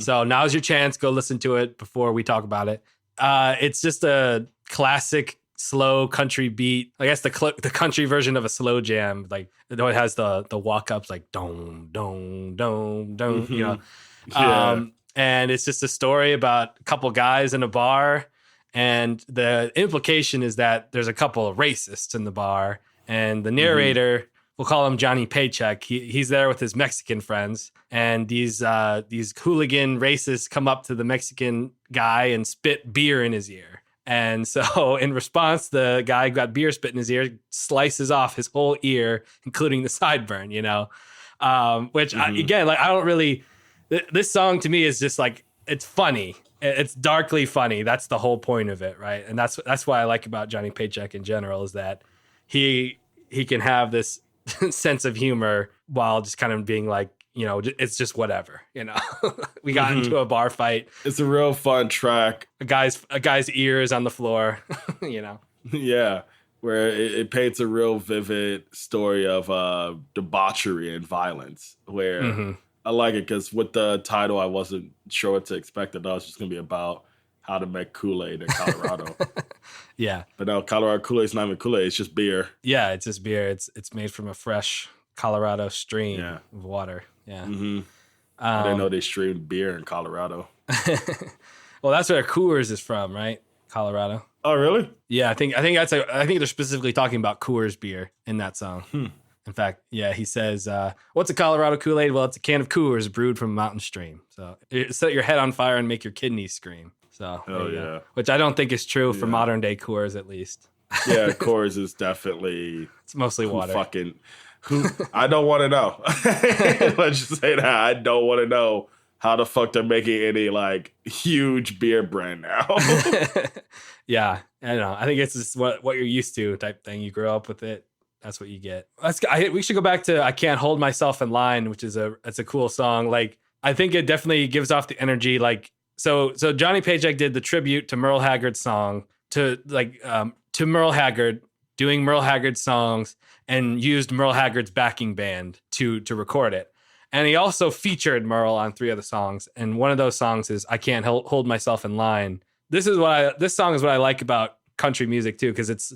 So now's your chance. Go listen to it before we talk about it. It's just a classic slow country beat. I guess the country version of a slow jam. Like it has the walk ups like dong dong dong dong. You know. Yeah. And it's just a story about a couple guys in a bar, And the implication is that there's a couple of racists in the bar, and the narrator, we'll call him Johnny Paycheck. He's there with his Mexican friends, and these hooligan racists come up to the Mexican guy and spit beer in his ear. And so in response, the guy who got beer spit in his ear slices off his whole ear, including the sideburn, which again, like, I don't really, this song to me is just like, it's funny. It's darkly funny. That's the whole point of it, right? And that's what I like about Johnny Paycheck in general, is that he can have this sense of humor while just kind of being like, it's just whatever, we got into a bar fight. It's a real fun track. A guy's ear is on the floor, Yeah, where it paints a real vivid story of debauchery and violence, where I like it because with the title, I wasn't sure what to expect. I thought it was just going to be about how to make Kool-Aid in Colorado. Yeah. But no, Colorado Kool-Aid's not even Kool-Aid. It's just beer. Yeah, it's just beer. It's made from a fresh Colorado stream of water. Yeah. I didn't know they streamed beer in Colorado. Well, that's where Coors is from, right? Colorado. Oh, really? Yeah, I think they're specifically talking about Coors beer in that song. In fact, yeah, he says, what's a Colorado Kool-Aid? Well, it's a can of Coors brewed from a mountain stream. So set your head on fire and make your kidneys scream. So, which I don't think is true for modern day Coors, at least. Yeah, Coors is definitely... It's mostly water. I don't want to know. Let's just say that. I don't want to know how the fuck they're making any, like, huge beer brand now. Yeah, I don't know. I think it's just what you're used to type thing. You grow up with it. That's what you get. We should go back to "I Can't Hold Myself in Line," which is it's a cool song. Like, I think it definitely gives off the energy. Like, so Johnny Paycheck did the tribute to Merle Haggard's song to Merle Haggard, doing Merle Haggard songs, and used Merle Haggard's backing band to record it. And he also featured Merle on 3 other songs. And one of those songs is "I Can't Hold Myself in Line." This song is what I like about country music too, because it's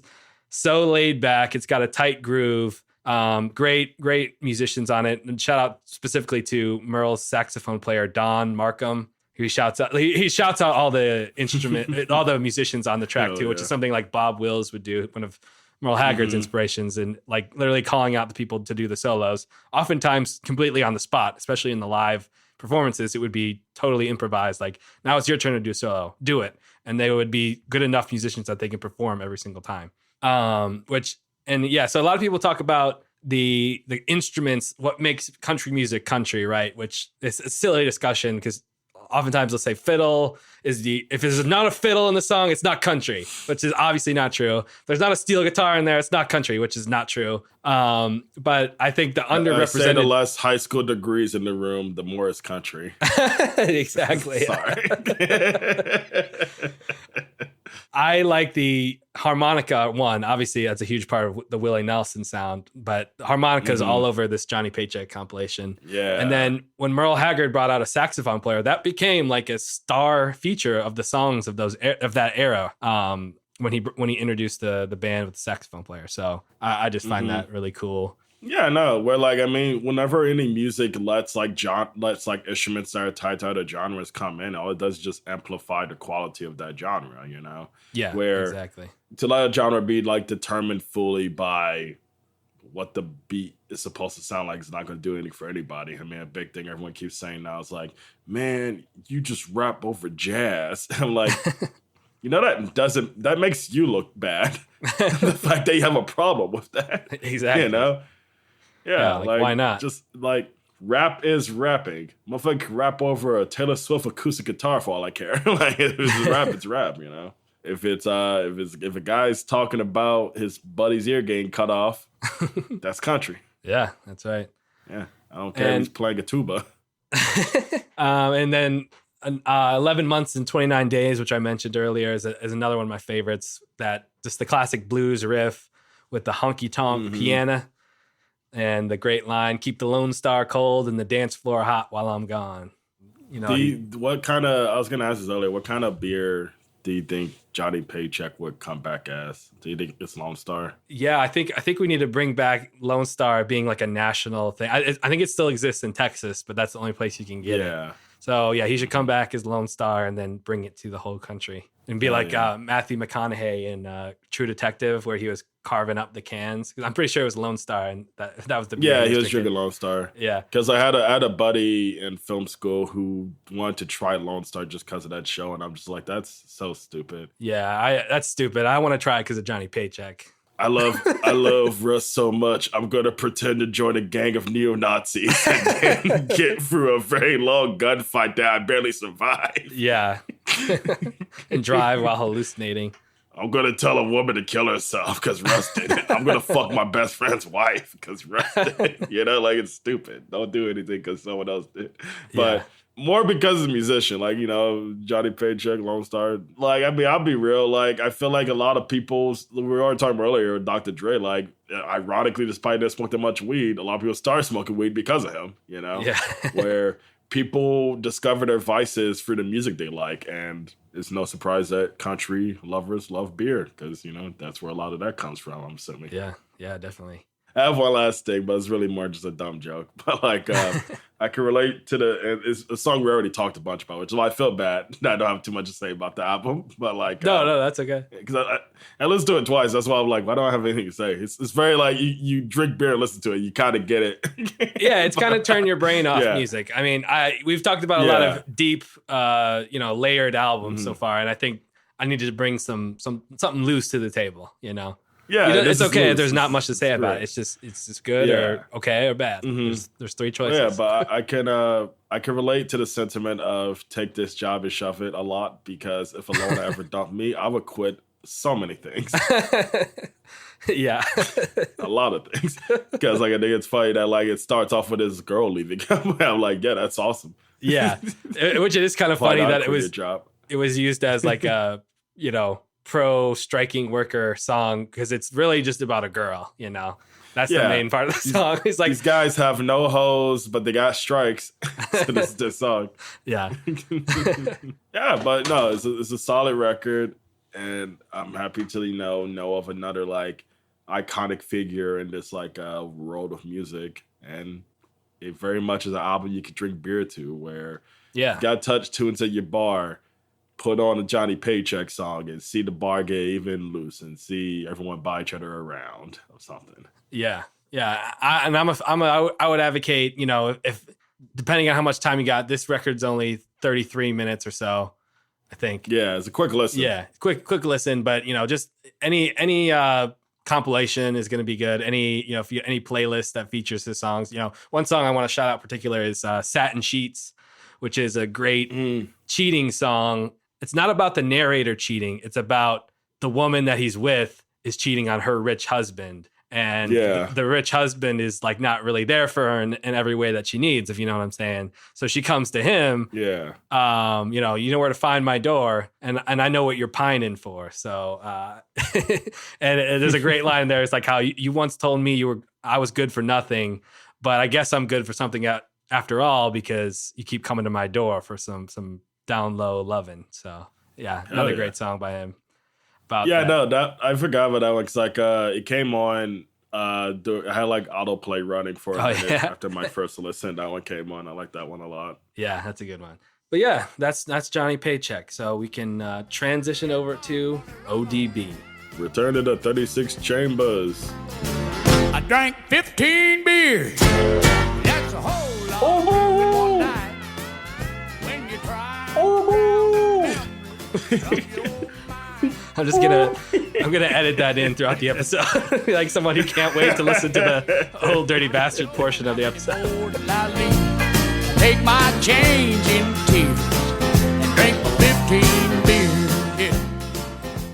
so laid back. It's got a tight groove. Great musicians on it. And shout out specifically to Merle's saxophone player, Don Markham, who shouts out all the all the musicians on the track too, which is something like Bob Wills would do, one of Merle Haggard's inspirations, and like literally calling out the people to do the solos, oftentimes completely on the spot, especially in the live performances. It would be totally improvised. Like, now it's your turn to do a solo, do it. And they would be good enough musicians that they can perform every single time. So a lot of people talk about the instruments, what makes country music country, right? Which is a silly discussion, because oftentimes they'll say fiddle if there's not a fiddle in the song, it's not country, which is obviously not true. If there's not a steel guitar in there, it's not country, which is not true. But I think the underrepresented... I say the less high school degrees in the room, the more it's country. Exactly. Sorry. I like the harmonica one. Obviously, that's a huge part of the Willie Nelson sound, but harmonica is all over this Johnny Paycheck compilation. Yeah. And then when Merle Haggard brought out a saxophone player, that became like a star feature of the songs of that era. When he introduced the band with the saxophone player. So I just find that really cool. Yeah, no, where like, I mean, whenever any music lets instruments that are tied to other genres come in, all it does is just amplify the quality of that genre, Yeah, where exactly. To let a genre be like determined fully by what the beat is supposed to sound like is not going to do anything for anybody. I mean, a big thing everyone keeps saying now is like, man, you just rap over jazz. I'm like, that makes you look bad. The fact that you have a problem with that. Exactly. Yeah, like why not? Just like rap is rapping. Motherfucker can rap over a Taylor Swift acoustic guitar for all I care. Like, if it's rap, it's rap, If a guy's talking about his buddy's ear getting cut off, that's country. Yeah, that's right. Yeah, I don't care if he's playing a tuba. And then 11 Months and 29 Days, which I mentioned earlier, is another one of my favorites. That just the classic blues riff with the honky tonk piano and the great line, "Keep the Lone Star cold and the dance floor hot while I'm gone." I was going to ask this earlier, what kind of beer do you think Johnny Paycheck would come back as? Do you think it's Lone Star? Yeah, I think we need to bring back Lone Star being like a national thing. I think it still exists in Texas, but that's the only place you can get it. So yeah, he should come back as Lone Star and then bring it to the whole country and be Matthew McConaughey in True Detective, where he was carving up the cans. Because I'm pretty sure it was Lone Star, and that was the beer he was drinking Lone Star. Yeah, because I had a buddy in film school who wanted to try Lone Star just because of that show, and I'm just like, that's so stupid. Yeah, that's stupid. I want to try it because of Johnny Paycheck. I love Russ so much. I'm gonna pretend to join a gang of neo-Nazis and then get through a very long gunfight that I barely survived. Yeah, and drive while hallucinating. I'm gonna tell a woman to kill herself because Russ did it. I'm gonna fuck my best friend's wife because Russ did it. You know, like, it's stupid. Don't do anything because someone else did. But more because of the musician, like, you know, Johnny Paycheck, Lone Star. Like, I mean, I'll be real. Like, I feel like a lot of people, we were already talking about earlier, Dr. Dre, like, ironically, despite not smoking much weed, a lot of people start smoking weed because of him, you know? Yeah. Where people discover their vices through the music they like. And it's no surprise that country lovers love beer because, you know, that's where a lot of that comes from, I'm assuming. Yeah, definitely. I have one last thing, but it's really more just a dumb joke. But like, I can relate to it's a song we already talked a bunch about, which is why I feel bad that I don't have too much to say about the album. But like, no, that's okay. Because I listened to it twice. That's why I'm like, why don't I have anything to say? It's very like you drink beer and listen to it, you kind of get it. Yeah, it's kind of turn your brain off music. I mean, we've talked about a lot of deep, layered albums so far, and I think I needed to bring something loose to the table. You know. Yeah, it's okay. There's not much to say about it. It's just good or okay or bad. There's three choices. Yeah, but I can relate to the sentiment of take this job and shove it a lot because if Alona ever dumped me, I would quit so many things. Yeah, a lot of things. Because like I think it's funny that like it starts off with this girl leaving. I'm like, yeah, that's awesome. Yeah, which it is kind of funny that it was used as like a pro striking worker song because it's really just about a girl, you know. That's the main part of the song. It's like these guys have no hoes, but they got strikes. So this is this song. Yeah. Yeah, but no, it's a solid record, and I'm happy to know of another like iconic figure in this like world of music, and it very much is an album you could drink beer to, where you got touch tunes at your bar. Put on a Johnny Paycheck song and see the bar get even loose and see everyone buy each other around or something. Yeah. I would advocate, if depending on how much time you got, this record's only 33 minutes or so, I think. Yeah, it's a quick listen. Yeah, quick listen, but just any compilation is going to be good. Any playlist that features his songs. One song I want to shout out in particular is Satin Sheets, which is a great cheating song. It's not about the narrator cheating. It's about the woman that he's with is cheating on her rich husband. And the rich husband is like not really there for her in every way that she needs, if you know what I'm saying. So she comes to him. Yeah. You know where to find my door, and I know what you're pining for. So and there's a great line there. It's like how you once told me I was good for nothing, but I guess I'm good for something after all because you keep coming to my door for some down low loving. So another great song by him. That I forgot about that one because like it came on. I had like autoplay running for a minute after my first listen. That one came on. I like that one a lot. Yeah, that's a good one. But yeah, that's Johnny Paycheck. So we can transition over to ODB. Return to the 36 Chambers. I drank 15 beers. That's a whole lot. One night when you try. I'm gonna edit that in throughout the episode. Like someone who can't wait to listen to the old dirty bastard portion of the episode. Take my change in tears and drink my 15 beers.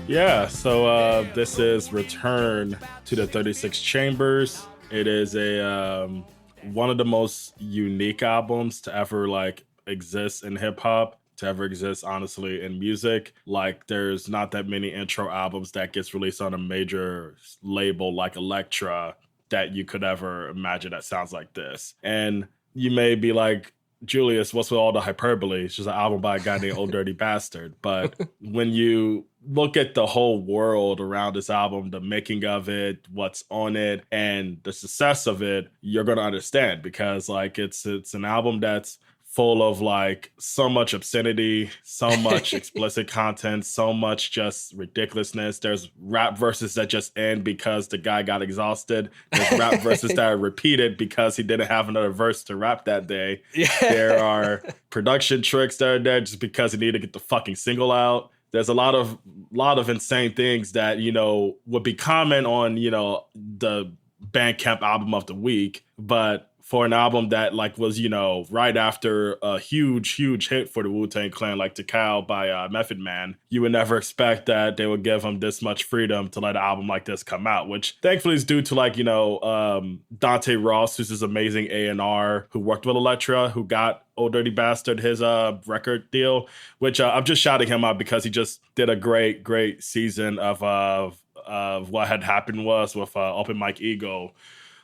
Yeah, so this is Return to the 36 Chambers. It is a one of the most unique albums to ever like exist in hip hop, to ever exist honestly in music. Like there's not that many intro albums that gets released on a major label like Elektra that you could ever imagine that sounds like this. And you may be like, Julius, what's with all the hyperbole? It's just an album by a guy named Old Dirty Bastard. But when you look at the whole world around this album, the making of it, what's on it, and the success of it, you're going to understand because like it's an album that's full of like so much obscenity, so much explicit content, so much just ridiculousness. There's rap verses that just end because the guy got exhausted. There's rap verses that are repeated because he didn't have another verse to rap that day. Yeah. There are production tricks that are there just because he needed to get the fucking single out. There's a lot of insane things that, you know, would be common on, you know, the Bandcamp album of the week, but for an album that like was, you know, right after a huge hit for the Wu-Tang Clan, like Tikal by Method Man, you would never expect that they would give him this much freedom to let an album like this come out, which thankfully is due to like, you know, Dante Ross, who's this amazing A&R who worked with Elektra, who got Old Dirty Bastard his record deal, which I'm just shouting him out because he just did a great season of what had happened was with Open Mike Ego,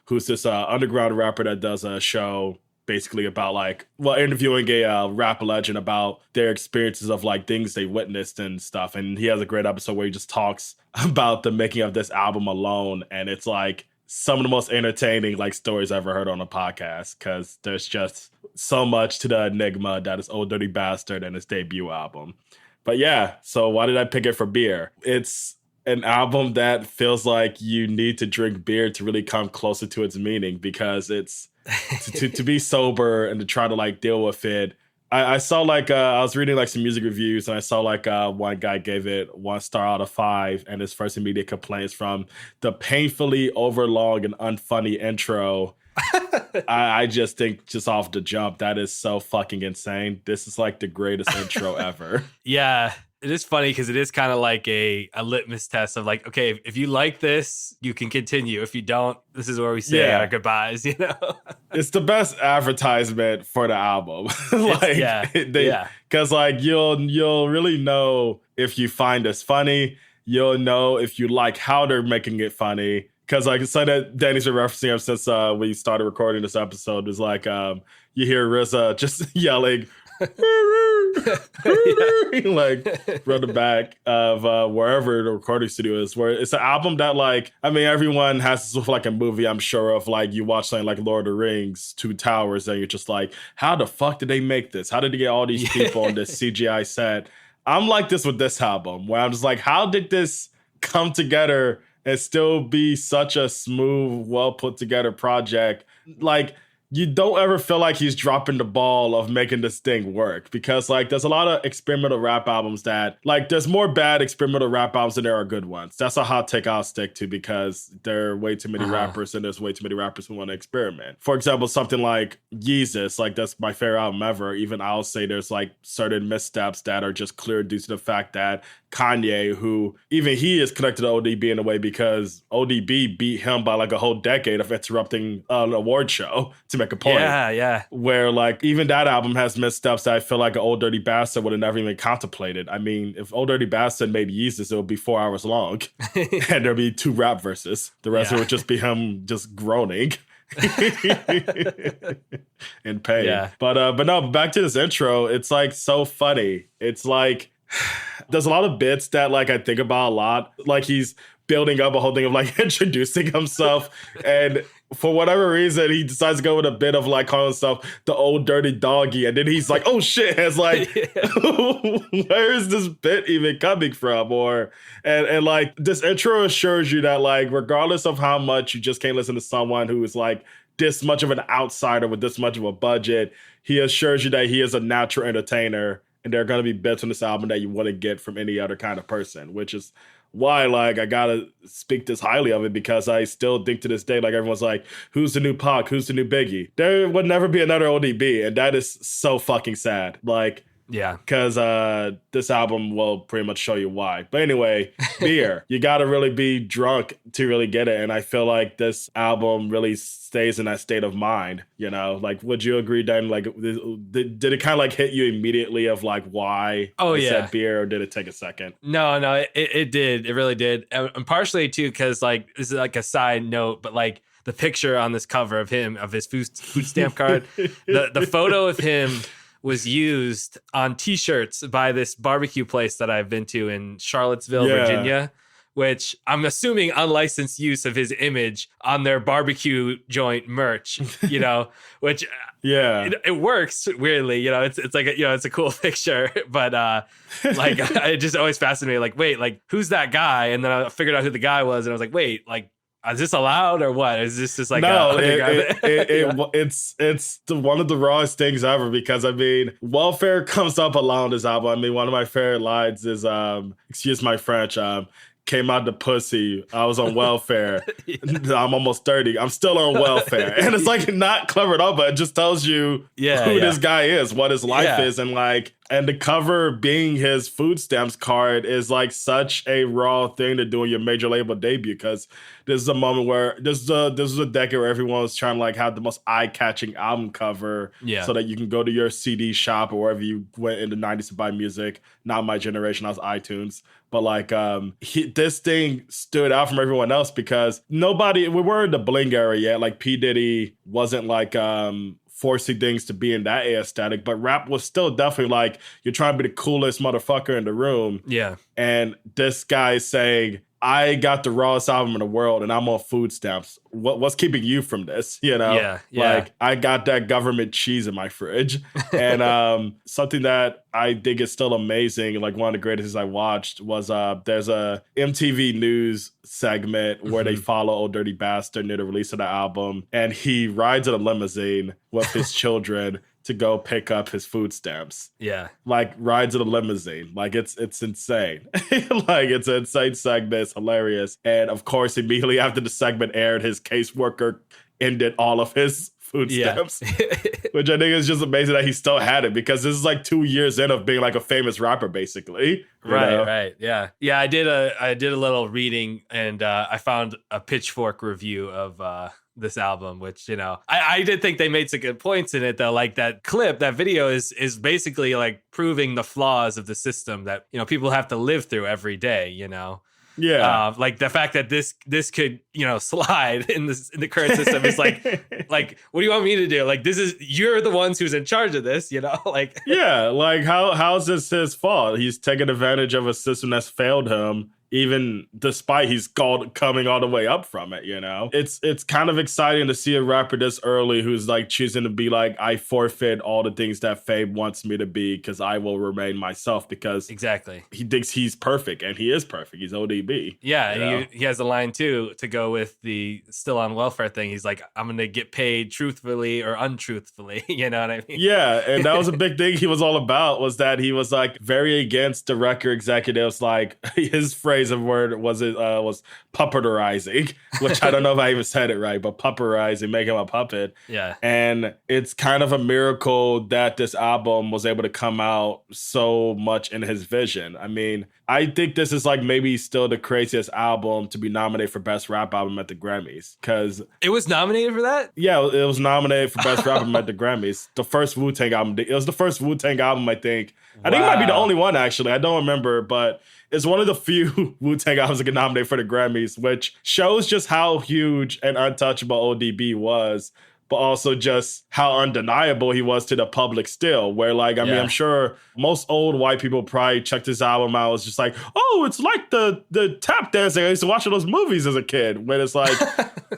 who's this underground rapper that does a show basically about like, well, interviewing a rap legend about their experiences of like things they witnessed and stuff. And he has a great episode where he just talks about the making of this album alone. And it's like some of the most entertaining like stories I've ever heard on a podcast, because there's just so much to the enigma that is Old Dirty Bastard and his debut album. But yeah, so why did I pick it for beer? It's an album that feels like you need to drink beer to really come closer to its meaning, because it's to be sober and to try to like deal with it. I saw like I was reading like some music reviews, and I saw like one guy gave it 1 star out of 5, and his first immediate complaints from the painfully overlong and unfunny intro. I just think just off the jump, that is so fucking insane. This is like the greatest intro ever. Yeah. It is funny because it is kind of like a litmus test of like, okay, if you like this, you can continue. If you don't, this is where we say our goodbyes, you know? It's the best advertisement for the album. Because like you'll really know if you find this funny. You'll know if you like how they're making it funny. Because like something that Danny's been referencing him since we started recording this episode is like you hear RZA just yelling like from the back of wherever the recording studio is, where it's an album that like, I mean, everyone has this with like a movie, I'm sure, of like you watch something like Lord of the Rings, Two Towers, and you're just like, how the fuck did they make this? How did they get all these people on this CGI set? I'm like this with this album, where I'm just like, how did this come together and still be such a smooth, well put together project? Like, you don't ever feel like he's dropping the ball of making this thing work, because like there's a lot of experimental rap albums that like there's more bad experimental rap albums than there are good ones. That's a hot take I'll stick to, because there are way too many rappers and there's way too many rappers who want to experiment. For example, something like Yeezus, like that's my favorite album ever. Even I'll say there's like certain missteps that are just clear due to the fact that Kanye, who even he is connected to ODB in a way, because ODB beat him by like a whole decade of interrupting an award show to make a point. Yeah. Where like even that album has missteps that I feel like an Old Dirty Bastard would have never even contemplated. I mean, if Old Dirty Bastard made Yeezus, it would be 4 hours long and there'd be 2 rap verses. The rest would just be him just groaning in pain. Yeah. But no, back to this intro. It's like so funny. It's like there's a lot of bits that like I think about a lot. Like he's building up a whole thing of like introducing himself, and for whatever reason he decides to go with a bit of like calling himself the old dirty doggy, and then he's like, oh shit, it's like where is this bit even coming from? Or and like this intro assures you that like regardless of how much you just can't listen to someone who is like this much of an outsider with this much of a budget, he assures you that he is a natural entertainer. And there are going to be bits on this album that you wouldn't get from any other kind of person, which is why, like, I got to speak this highly of it, because I still think to this day, like, everyone's like, who's the new Pac? Who's the new Biggie? There would never be another ODB, and that is so fucking sad. Like, yeah, because this album will pretty much show you why. But anyway, beer. You got to really be drunk to really get it. And I feel like this album really stays in that state of mind, you know? Like, would you agree, Dan? Like, did it kind of like hit you immediately of like why I said beer, or did it take a second? No, it did. It really did. And partially too, because like, this is like a side note, but like the picture on this cover of him, of his food stamp card, the photo of him was used on t-shirts by this barbecue place that I've been to in Charlottesville, Virginia, which I'm assuming unlicensed use of his image on their barbecue joint merch, which it works weirdly, it's like it's a cool picture, but like it just always fascinated me, like, wait, like who's that guy? And then I figured out who the guy was, and I was like, wait, like, is this allowed or what? Is this just like it's one of the rawest things ever, because I mean, welfare comes up a lot on this album. I mean, one of my favorite lines is excuse my French, came out the pussy, I was on welfare. I'm almost 30, I'm still on welfare. And it's like not clever at all, but it just tells you who this guy is, what his life is, and like, and the cover being his food stamps card is like such a raw thing to do in your major label debut, because this is a moment where this is a decade where everyone was trying to like have the most eye-catching album cover, so that you can go to your CD shop or wherever you went in the 90s to buy music. Not my generation, I was iTunes. But like this thing stood out from everyone else because we were in the bling era yet. Like P. Diddy wasn't like forcing things to be in that aesthetic, but rap was still definitely like, you're trying to be the coolest motherfucker in the room. Yeah. And this guy is saying, I got the rawest album in the world and I'm on food stamps. What's keeping you from this? Like, I got that government cheese in my fridge. And something that I think is still amazing, like one of the greatest things I watched was there's a MTV News segment where they follow Old Dirty Bastard near the release of the album, and he rides in a limousine with his children to go pick up his food stamps. Yeah. Like rides in a limousine. Like it's insane. Like it's an insane segment. It's hilarious. And of course, immediately after the segment aired, his caseworker ended all of his food stamps. Which I think is just amazing that he still had it, because this is like 2 years in of being like a famous rapper, basically. Right. Yeah. I did a little reading, and I found a Pitchfork review of this album, which, I did think they made some good points in it, though. Like that video is basically like proving the flaws of the system that, people have to live through every day, Yeah. Like the fact that this could, slide in the current system is like, what do you want me to do? Like, you're the ones who's in charge of this, like. Yeah. Like how's this his fault? He's taking advantage of a system that's failed him, even despite he's coming all the way up from it, It's kind of exciting to see a rapper this early who's like choosing to be like, I forfeit all the things that Fame wants me to be because I will remain myself, because exactly he thinks he's perfect, and he is perfect. He's ODB. Yeah, and he has a line too to go with the still on welfare thing. He's like, I'm gonna get paid truthfully or untruthfully. You know what I mean? Yeah, and that was a big thing he was all about, was that he was like very against the record executives. Like his phrase of word was puppeterizing, which I don't know if I even said it right, but puppeterizing, make him a puppet. Yeah. And it's kind of a miracle that this album was able to come out so much in his vision. I mean, I think this is like maybe still the craziest album to be nominated for Best Rap Album at the Grammys, because it was nominated for that? Yeah, it was nominated for Best Rap Album at the Grammys. The first Wu-Tang album. It was the first Wu-Tang album, I think. Wow. I think it might be the only one, actually. I don't remember, but it's one of the few Wu-Tang albums that get nominated for the Grammys, which shows just how huge and untouchable ODB was, but also just how undeniable he was to the public still. Where, like, I mean, I'm sure most old white people probably checked this album out. It's just like, oh, it's like the tap dancing I used to watch in those movies as a kid. When it's like,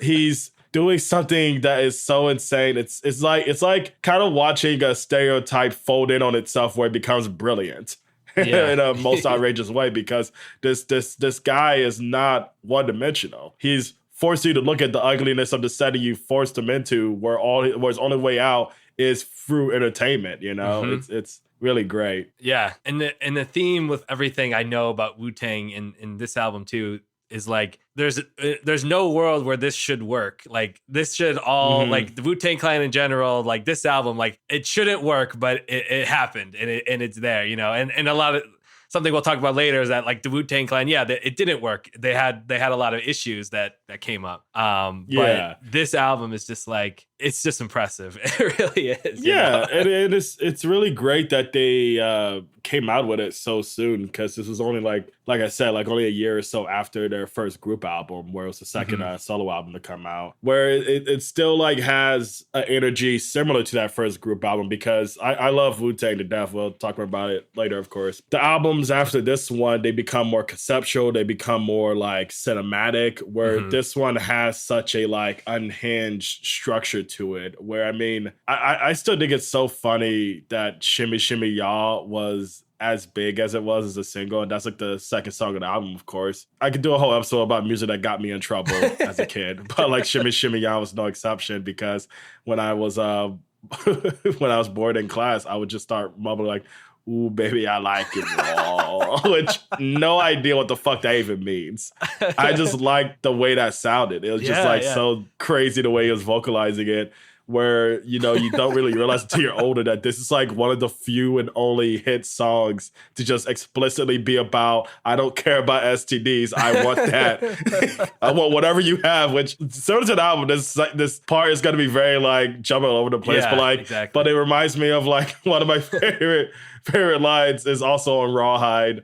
he's doing something that is so insane. It's like kind of watching a stereotype fold in on itself where it becomes brilliant. In a most outrageous way, because this guy is not one-dimensional. He's forced you to look at the ugliness of the setting you forced him into, where his only way out is through entertainment. It's really great. Yeah, and the theme with everything I know about Wu-Tang in this album too is like, there's no world where this should work. Like, this should all, like, the Wu-Tang Clan in general, like, this album, like, it shouldn't work, but it happened, and it's there, and a lot of, something we'll talk about later is that, like, the Wu-Tang Clan, it didn't work. They had a lot of issues that came up. But this album is just like, it's just impressive. It really is. Yeah, and it's really great that they came out with it so soon, because this was only like I said, like only a year or so after their first group album, where it was the second solo album to come out, where it still like has an energy similar to that first group album, because I love Wu-Tang to death. We'll talk about it later, of course. The albums after this one, they become more conceptual, they become more like cinematic, where this one has such a like unhinged structure to it, where I mean, I still think it's so funny that Shimmy Shimmy Y'all was as big as it was as a single, and that's like the second song of the album, of course. I could do a whole episode about music that got me in trouble as a kid, but like Shimmy Shimmy Y'all was no exception, because when I was when I was bored in class, I would just start mumbling like, "Ooh, baby, I like it raw," which no idea what the fuck that even means. I just liked the way that sounded. It was just so crazy the way he was vocalizing it, where, you know, you don't really realize until you're older that this is like one of the few and only hit songs to just explicitly be about, I don't care about STDs, I want that. I want whatever you have, which similar to the album, this part is going to be very like jumping all over the place, but like, but it reminds me of like one of my favorite lines is also on Rawhide,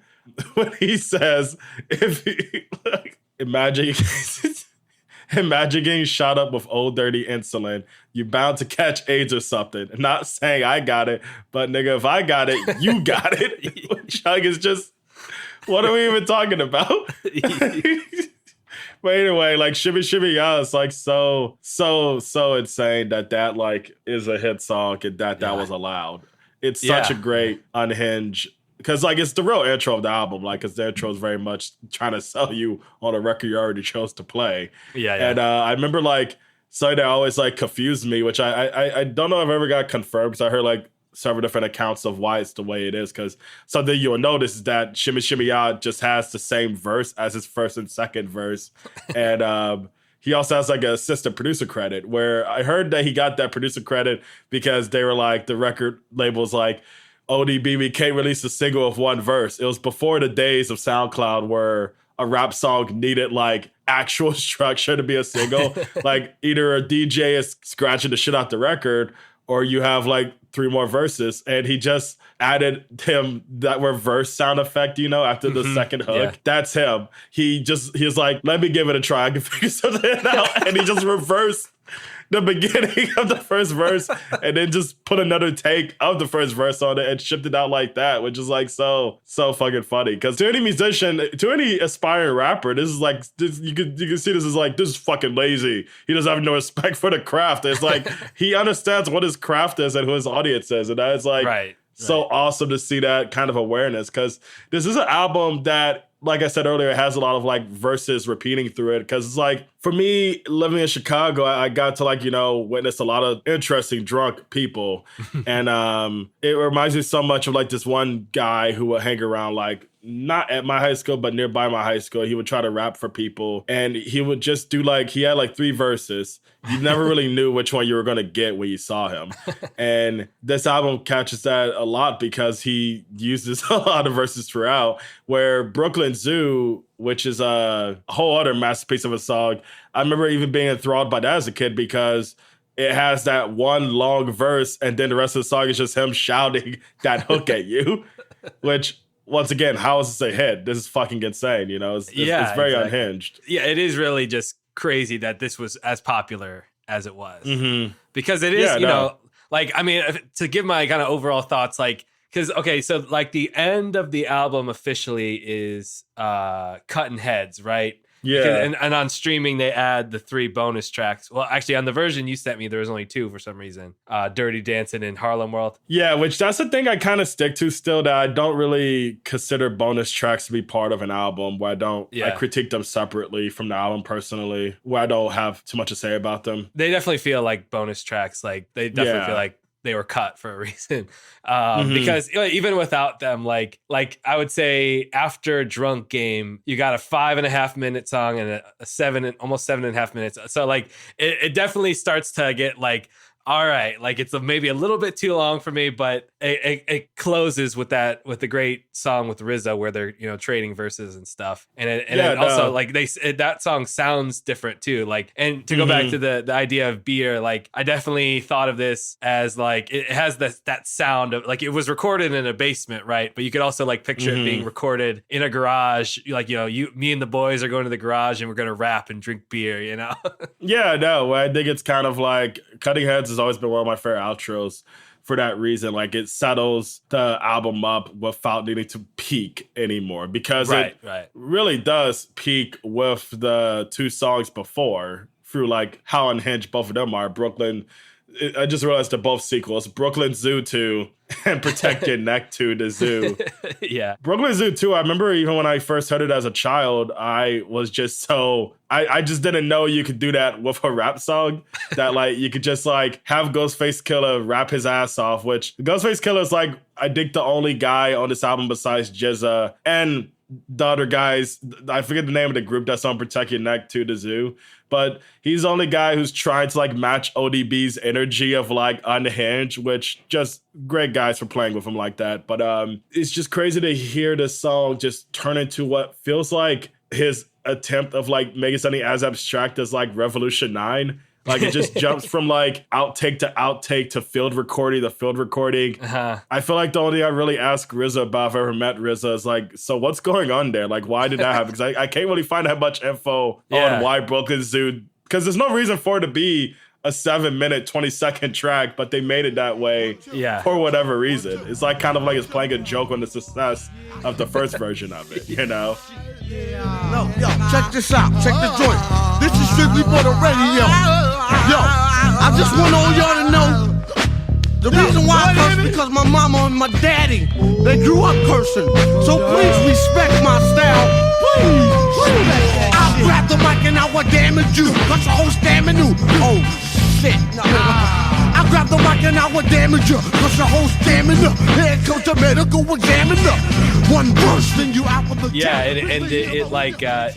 when he says, imagine getting shot up with old dirty insulin. You bound to catch AIDS or something. Not saying I got it, but nigga, if I got it, you got it. Chug is just, what are we even talking about? But anyway, like Shimmy Shimmy Y'all is like so insane that like is a hit song, and that was allowed. It's such a great unhinged, because like it's the real intro of the album, like, because the intro is very much trying to sell you on a record you already chose to play. And I remember like something that always like confused me, which I don't know if I ever got confirmed, because I heard like several different accounts of why it's the way it is, because something you'll notice is that Shimmy Shimmy Y'all just has the same verse as his first and second verse. And he also has like an assistant producer credit, where I heard that he got that producer credit because they were like, the record label's like, ODB, we can't release a single with one verse. It was before the days of SoundCloud where a rap song needed like actual structure to be a single. Like either a DJ is scratching the shit out the record, or you have like 3 more verses, and he just added him that reverse sound effect, you know, after the second hook. Yeah. That's him. He was like, let me give it a try. I can figure something out. And he just reversed the beginning of the first verse and then just put another take of the first verse on it and shipped it out like that, which is like so fucking funny. Because to any musician, to any aspiring rapper, this is like, you can see this is like, this is fucking lazy. He doesn't have no respect for the craft. It's like he understands what his craft is and who his audience is, and that's like so awesome to see that kind of awareness, because this is an album that, like I said earlier, it has a lot of like verses repeating through it. Because it's like, for me, living in Chicago, I got to like, you know, witness a lot of interesting drunk people. And it reminds me so much of like this one guy who would hang around like, not at my high school, but nearby my high school. He would try to rap for people, and he would just do like, he had like 3 verses. You never really knew which one you were going to get when you saw him. And this album catches that a lot, because he uses a lot of verses throughout, where Brooklyn Zoo, which is a whole other masterpiece of a song. I remember even being enthralled by that as a kid, because it has that one long verse, and then the rest of the song is just him shouting that hook at you, which, once again, how is this a hit? This is fucking insane, you know? It's very unhinged. Yeah, it is really just crazy that this was as popular as it was. Because it is, you know, like, I mean, to give my kind of overall thoughts, like, because, okay, so like the end of the album officially is Cutting Heads, right? Yeah. And on streaming, they add the 3 bonus tracks. Well, actually, on the version you sent me, there was only 2 for some reason. Dirty Dancing and Harlem World. Yeah, which that's the thing I kind of stick to still, that I don't really consider bonus tracks to be part of an album, where I critique them separately from the album personally, where I don't have too much to say about them. They definitely feel like bonus tracks. Like, they definitely feel like they were cut for a reason. Because even without them, like I would say after Drunk Game, you got a 5.5 minute song and a 7, almost 7.5 minutes. So like it definitely starts to get like all right, like it's maybe a little bit too long for me, but it closes with the great song with RZA where they're, you know, trading verses and stuff. And it also like that song sounds different too. Like, and to go back to the idea of beer, like I definitely thought of this as like, it has that sound of like, it was recorded in a basement, right? But you could also like picture it being recorded in a garage. Like, you know, me and the boys are going to the garage and we're going to rap and drink beer, you know? Yeah, no, I think it's kind of like Cutting Heads has always been one of my favorite outros for that reason. Like it settles the album up without needing to peak anymore, because it really does peak with the two songs before through like how unhinged both of them are. I just realized they're both sequels. Brooklyn Zoo 2 and Protect Your Neck 2 to Zoo. Yeah. Brooklyn Zoo 2, I remember even when I first heard it as a child, I was just I just didn't know you could do that with a rap song. That like you could just like have Ghostface Killah rap his ass off, which Ghostface Killah is like, I think the only guy on this album besides Jizza and the other guys, I forget the name of the group that's on Protect Your Neck to the Zoo, but he's the only guy who's trying to like match ODB's energy of like unhinged, which just great guys for playing with him like that. But it's just crazy to hear this song just turn into what feels like his attempt of like making something as abstract as like Revolution 9. Like it just jumps from like outtake to field recording to field recording. I feel like the only thing I really asked RZA about if I ever met RZA is like, so what's going on there? Like, why did that happen? Because I can't really find that much info on why Brooklyn Zoo, because there's no reason for it to be a 7-minute, 20-second track, but they made it that way for whatever reason. It's like kind of like it's playing a joke on the success of the first version of it, you know? No, yo, check this out. Check the joint. This is strictly for the radio. Yo, I just want all y'all to know the reason why I curse because my mama and my daddy, they grew up cursing. So please respect my style. Please. I'll grab the mic and I will damage you. Cause the whole stamina. Oh, shit. I'll grab the mic and I will damage you. Cause the whole stamina. Here comes the medical examiner. One verse, then you out of the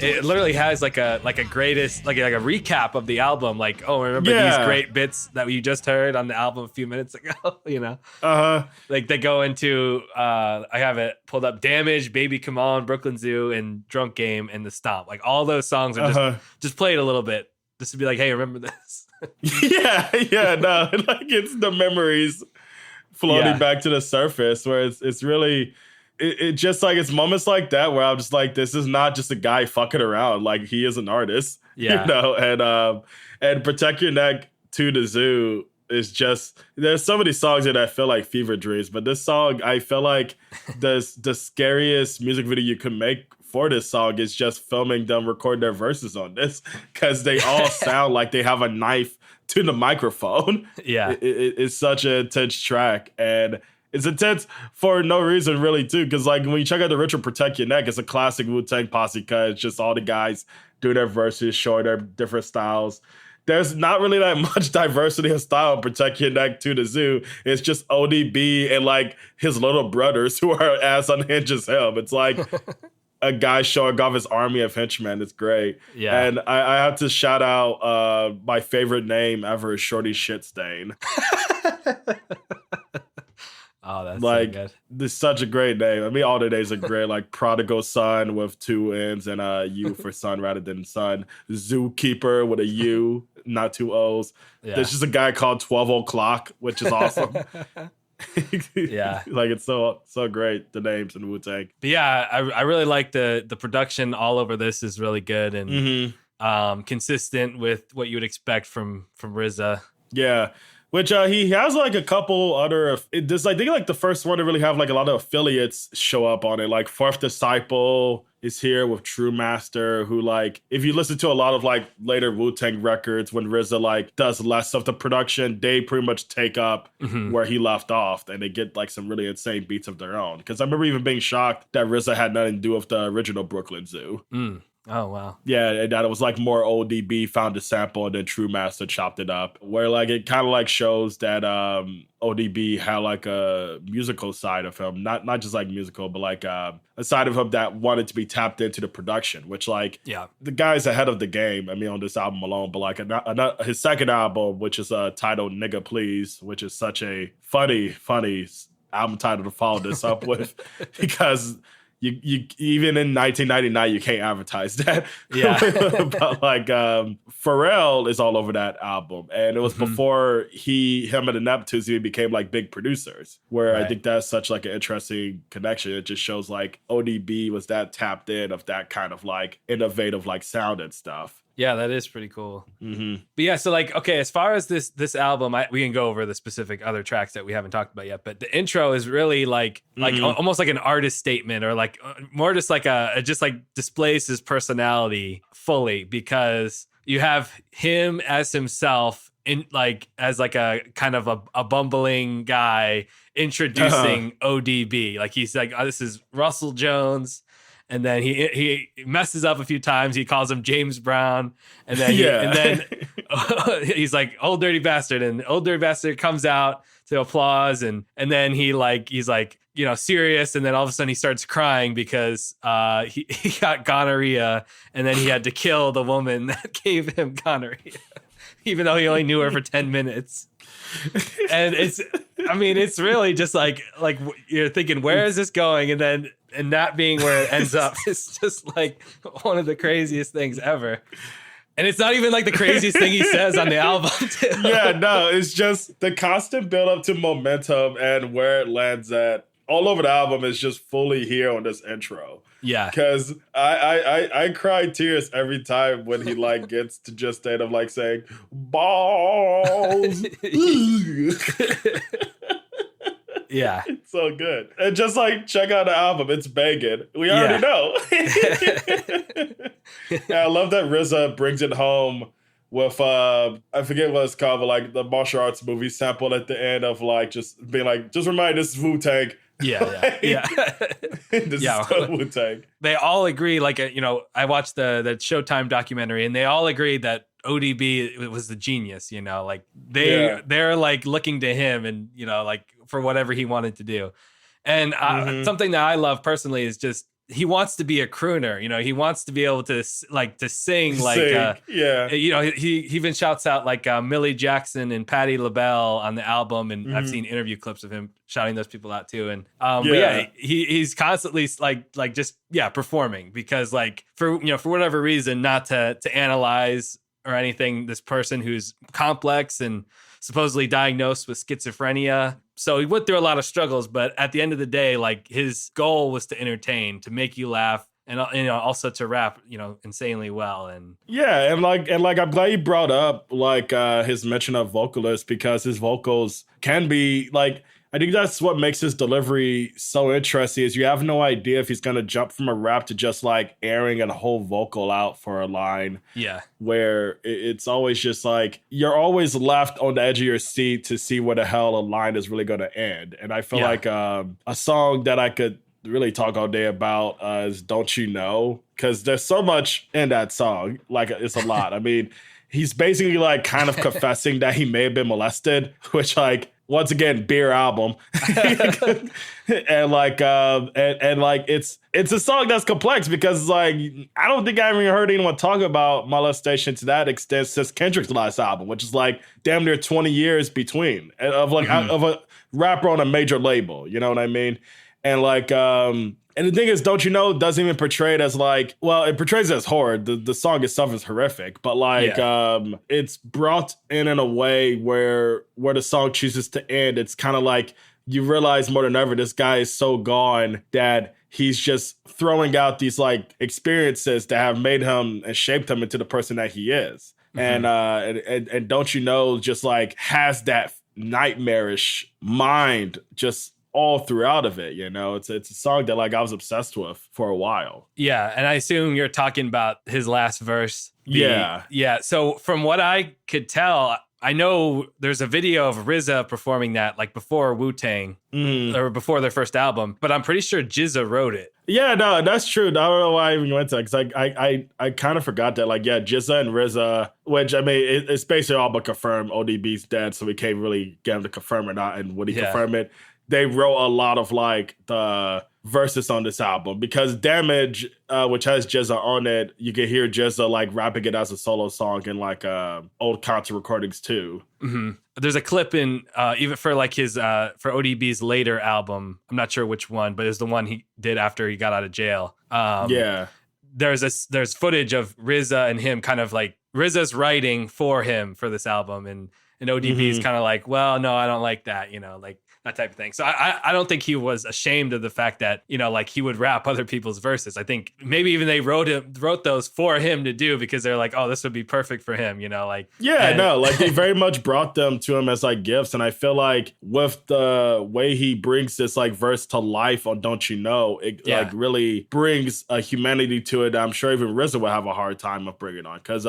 it literally has like a greatest like a recap of the album. Like, oh, remember these great bits that we just heard on the album a few minutes ago? You know, like they go into I have it pulled up: Damage, Baby Come On, Brooklyn Zoo, and Drunk Game, and The Stomp. Like all those songs are just played a little bit just to be like, hey, remember this? No, like it's the memories floating back to the surface where it's really. It just like it's moments like that where I'm just like, this is not just a guy fucking around. Like he is an artist, you know. And Protect Your Neck to the Zoo is just, there's so many songs that I feel like fever dreams, but this song I feel like the scariest music video you could make for this song is just filming them record their verses on this, because they all sound like they have a knife to the microphone. It's such an intense track, and it's intense for no reason, really, too, because like when you check out the Richard Protect Your Neck, it's a classic Wu-Tang Posse, because it's just all the guys doing their verses, showing their different styles. There's not really that much diversity of style in Protect Your Neck to the Zoo. It's just ODB and like his little brothers who are as unhinged as him. It's like a guy showing off his army of henchmen. It's great. Yeah. And I have to shout out my favorite name ever is Shorty Shitstain. Oh, that's like, so good. This is such a great name. I mean, all the names are great. Like Prodigal Son with 2 N's and U for son rather than son. Zookeeper with a U, not 2 O's. Yeah. There's just a guy called 12 O'Clock, which is awesome. Yeah. Like it's so great, the names in Wu-Tang. But yeah, I really like the production all over this is really good and consistent with what you would expect from RZA. Yeah. Which he has like a couple other, I think like the first one to really have like a lot of affiliates show up on it. Like Fourth Disciple is here with True Master, who like, if you listen to a lot of like later Wu-Tang records, when RZA like does less of the production, they pretty much take up where he left off, and they get like some really insane beats of their own. Because I remember even being shocked that RZA had nothing to do with the original Brooklyn Zoo. Oh, wow. Yeah, and that it was like more ODB found the sample and then True Master chopped it up. Where like it kind of like shows that ODB had like a musical side of him, not just like musical, but like a side of him that wanted to be tapped into the production, which like the guy's ahead of the game. I mean, on this album alone, but like his second album, which is titled "Nigga Please," which is such a funny album title to follow this up with, because you even in 1999 you can't advertise that. But like Pharrell is all over that album, and it was before him and the Neptunes even became like big producers, where I think that's such like an interesting connection. It just shows like ODB was that tapped in of that kind of like innovative like sound and stuff. Yeah, that is pretty cool. But yeah, so like, okay, as far as this album, we can go over the specific other tracks that we haven't talked about yet. But the intro is really like almost like an artist statement, or like more just like just like displays his personality fully, because you have him as himself in like as like a kind of a bumbling guy introducing ODB. Like he's like, oh, this is Russell Jones. And then he messes up a few times. He calls him James Brown, and then he's like, "Old dirty bastard," and old dirty bastard comes out to applause, and then he's like, you know, serious, and then all of a sudden he starts crying because he got gonorrhea, and then he had to kill the woman that gave him gonorrhea, even though he only knew her for 10 minutes. And it's really just like you're thinking, where is this going? And that being where it ends up is just like one of the craziest things ever. And it's not even like the craziest thing he says on the album, too. Yeah, no, it's just the constant build up to momentum and where it lands at. All over the album is just fully here on this intro. Yeah. Because I cry tears every time when he like gets to just end up like saying, balls. Yeah. It's so good. And just like check out the album. It's banging. We already know. I love that RZA brings it home with I forget what it's called, but like the martial arts movie sample at the end of like just being like, just remind this is Wu-Tang. Yeah. This is still Wu-Tang. They all agree, like, you know, I watched the Showtime documentary, and they all agree that ODB was the genius, you know, like they're like looking to him and, you know, like for whatever he wanted to do. And something that I love personally is just, he wants to be a crooner, you know, he wants to be able to sing like, you know, he even shouts out like Millie Jackson and Patti LaBelle on the album. And I've seen interview clips of him shouting those people out too. And, but yeah, he's constantly like just performing, because like for whatever reason, not to analyze or anything, this person who's complex and supposedly diagnosed with schizophrenia. So he went through a lot of struggles, but at the end of the day, like his goal was to entertain, to make you laugh, and, you know, also to rap, you know, insanely well. And and I'm glad you brought up like his mention of vocalists, because his vocals can be like, I think that's what makes his delivery so interesting, is you have no idea if he's going to jump from a rap to just like airing a whole vocal out for a line. Yeah. Where it's always just like, you're always left on the edge of your seat to see where the hell a line is really going to end. And I feel like a song that I could really talk all day about is Don't You Know? Because there's so much in that song. Like, it's a lot. I mean, he's basically like kind of confessing that he may have been molested, which like, once again, beer album. And like it's a song that's complex, because it's like, I don't think I even heard anyone talk about molestation to that extent since Kendrick's last album, which is like damn near 20 years between of like of a rapper on a major label, you know what I mean? And like and the thing is, Don't You Know doesn't even portray it as like, well, it portrays it as horror. The song itself is horrific, but like it's brought in a way where the song chooses to end. It's kind of like you realize more than ever this guy is so gone that he's just throwing out these like experiences that have made him and shaped him into the person that he is. And Don't You Know just like has that nightmarish mind just all throughout of it, you know. It's a song that like I was obsessed with for a while. Yeah, and I assume you're talking about his last verse. Yeah. So from what I could tell, I know there's a video of RZA performing that like before Wu-Tang or before their first album, but I'm pretty sure GZA wrote it. Yeah, no, that's true. I don't know why I even went to that, because I kind of forgot that. Like, yeah, GZA and RZA, which, I mean, it's basically all but confirmed ODB's dead, so we can't really get him to confirm or not. And would he confirm it? They wrote a lot of like the verses on this album, because Damage, which has GZA on it, you can hear GZA like rapping it as a solo song in like old concert recordings too. Mm-hmm. There's a clip in even for like his for ODB's later album. I'm not sure which one, but it's the one he did after he got out of jail. There's footage of RZA and him kind of like RZA's writing for him for this album, and ODB's kind of like, well, no, I don't like that, you know, like that type of thing. So I don't think he was ashamed of the fact that, you know, like he would rap other people's verses. I think maybe even they wrote those for him to do, because they're like, oh, this would be perfect for him, you know, like. Yeah, no, like they very much brought them to him as like gifts. And I feel like with the way he brings this like verse to life on Don't You Know, it like really brings a humanity to it. I'm sure even RZA would have a hard time of bringing on. Because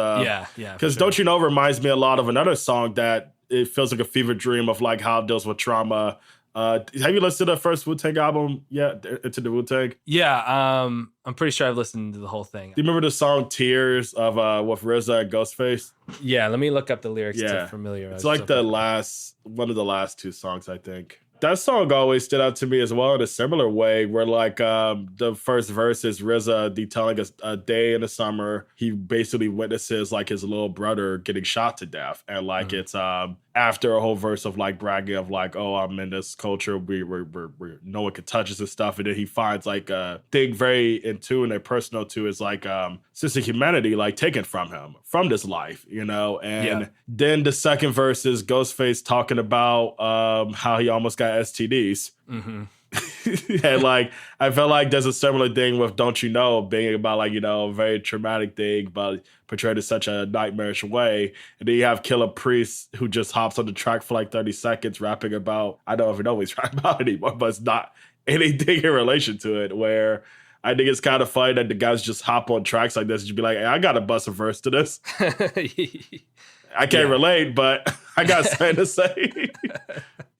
Don't You Know reminds me a lot of another song that it feels like a fever dream of like how it deals with trauma. Have you listened to the first Wu-Tang album yet? Into the Wu-Tang? Yeah, I'm pretty sure I've listened to the whole thing. Do you remember the song Tears of with RZA and Ghostface? Yeah, let me look up the lyrics to familiarize. It's like one of the last two songs, I think. That song always stood out to me as well in a similar way, where like the first verse is RZA detailing a day in the summer. He basically witnesses like his little brother getting shot to death, and like it's after a whole verse of like bragging of like, oh, I'm in this culture, we're no one can touch us and stuff, and then he finds like a thing very in tune and personal to his like sense of humanity like taken from him from this life, you know. And then the second verse is Ghostface talking about how he almost got STDs. And like I felt like there's a similar thing with Don't You Know being about like, you know, a very traumatic thing but portrayed in such a nightmarish way. And then you have Killer Priest who just hops on the track for like 30 seconds rapping about, I don't even know what he's rapping about anymore, but it's not anything in relation to it, where I think it's kind of funny that the guys just hop on tracks like this and just be like, hey, I gotta bust a verse to this. I can't relate, but I got something to say.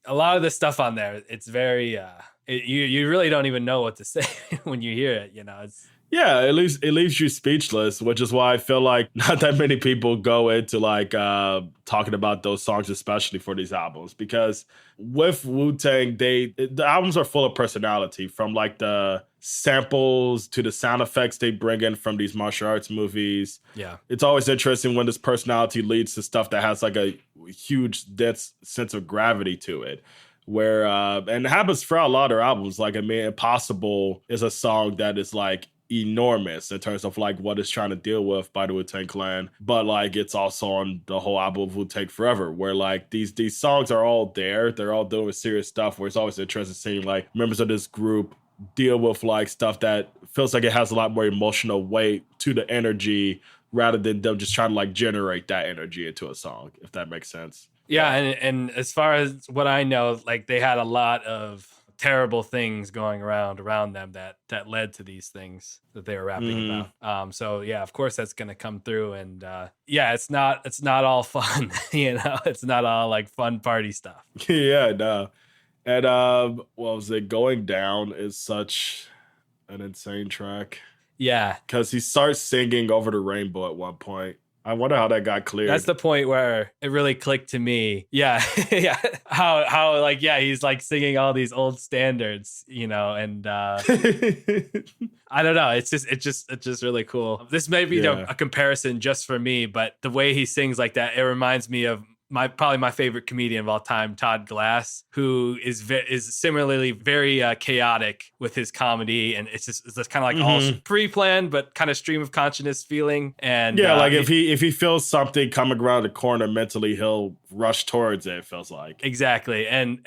A lot of the stuff on there, it's very you really don't even know what to say when you hear it, you know. It leaves you speechless, which is why I feel like not that many people go into like talking about those songs, especially for these albums, because with Wu-Tang, the albums are full of personality, from like the samples to the sound effects they bring in from these martial arts movies. Yeah, it's always interesting when this personality leads to stuff that has like a huge dense sense of gravity to it. Where and it happens throughout a lot of their albums. Like, I mean, Impossible is a song that is like enormous in terms of like what it's trying to deal with by the Wu-Tang Clan, but like it's also on the whole album of Wu-Tang Forever, where like these songs are all there, they're all doing serious stuff, where it's always interesting seeing like members of this group deal with like stuff that feels like it has a lot more emotional weight to the energy, rather than them just trying to like generate that energy into a song, if that makes sense. Yeah, and as far as what I know, like they had a lot of terrible things going around them that led to these things that they were rapping about. So yeah, of course that's gonna come through, and it's not all fun, you know. It's not all like fun party stuff. Yeah, no. And what was it? Going Down is such an insane track. Yeah, because he starts singing Over the Rainbow at one point. I wonder how that got cleared. That's the point where it really clicked to me. Yeah. Yeah. How like, yeah, he's like singing all these old standards, you know, and I don't know. It's just really cool. This may be a comparison just for me, but the way he sings like that, it reminds me of probably my favorite comedian of all time, Todd Glass, who is similarly very chaotic with his comedy, and it's just kind of like all pre-planned but kind of stream of consciousness feeling. And like if he feels something coming around the corner mentally, he'll rush towards it. It feels like exactly, and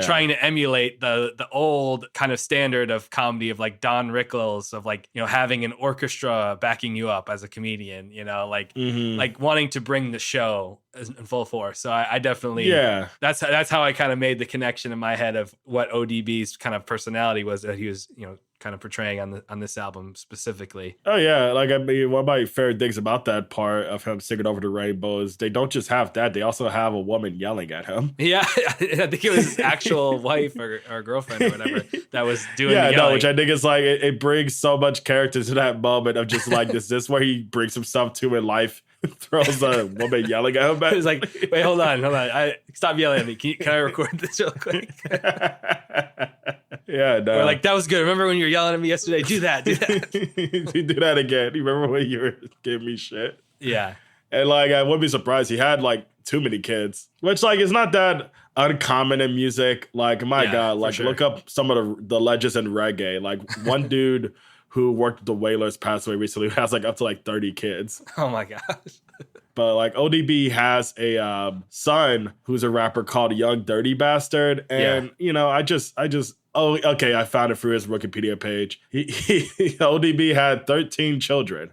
trying to emulate the old kind of standard of comedy of like Don Rickles, of like, you know, having an orchestra backing you up as a comedian, you know, like like wanting to bring the show in full force. So I definitely, that's how I kind of made the connection in my head of what ODB's kind of personality was, that he was, you know, kind of portraying on this album specifically. Oh yeah, like I mean, one of my favorite things about that part of him singing Over the Rainbow is they don't just have that; they also have a woman yelling at him. Yeah, I think it was his actual wife or girlfriend or whatever that was doing. Yeah, the yelling. no, which I think is like it brings so much character to that moment of just like this where he brings himself to in life. Throws a woman yelling at him. It's like, wait, hold on. Stop yelling at me. Can I record this real quick? Yeah, no. Or like, that was good. Remember when you were yelling at me yesterday? Do that. You do that again. You remember when you were giving me shit? Yeah. And like, I wouldn't be surprised. He had like too many kids, which like is not that uncommon in music. Like, my God, like look up some of the legends in reggae. Like one dude who worked with the Wailers passed away recently, who has like up to like 30 kids. Oh my gosh. But like ODB has a son who's a rapper called Young Dirty Bastard. And, you know, I just, oh, okay, I found it through his Wikipedia page. He ODB had 13 children.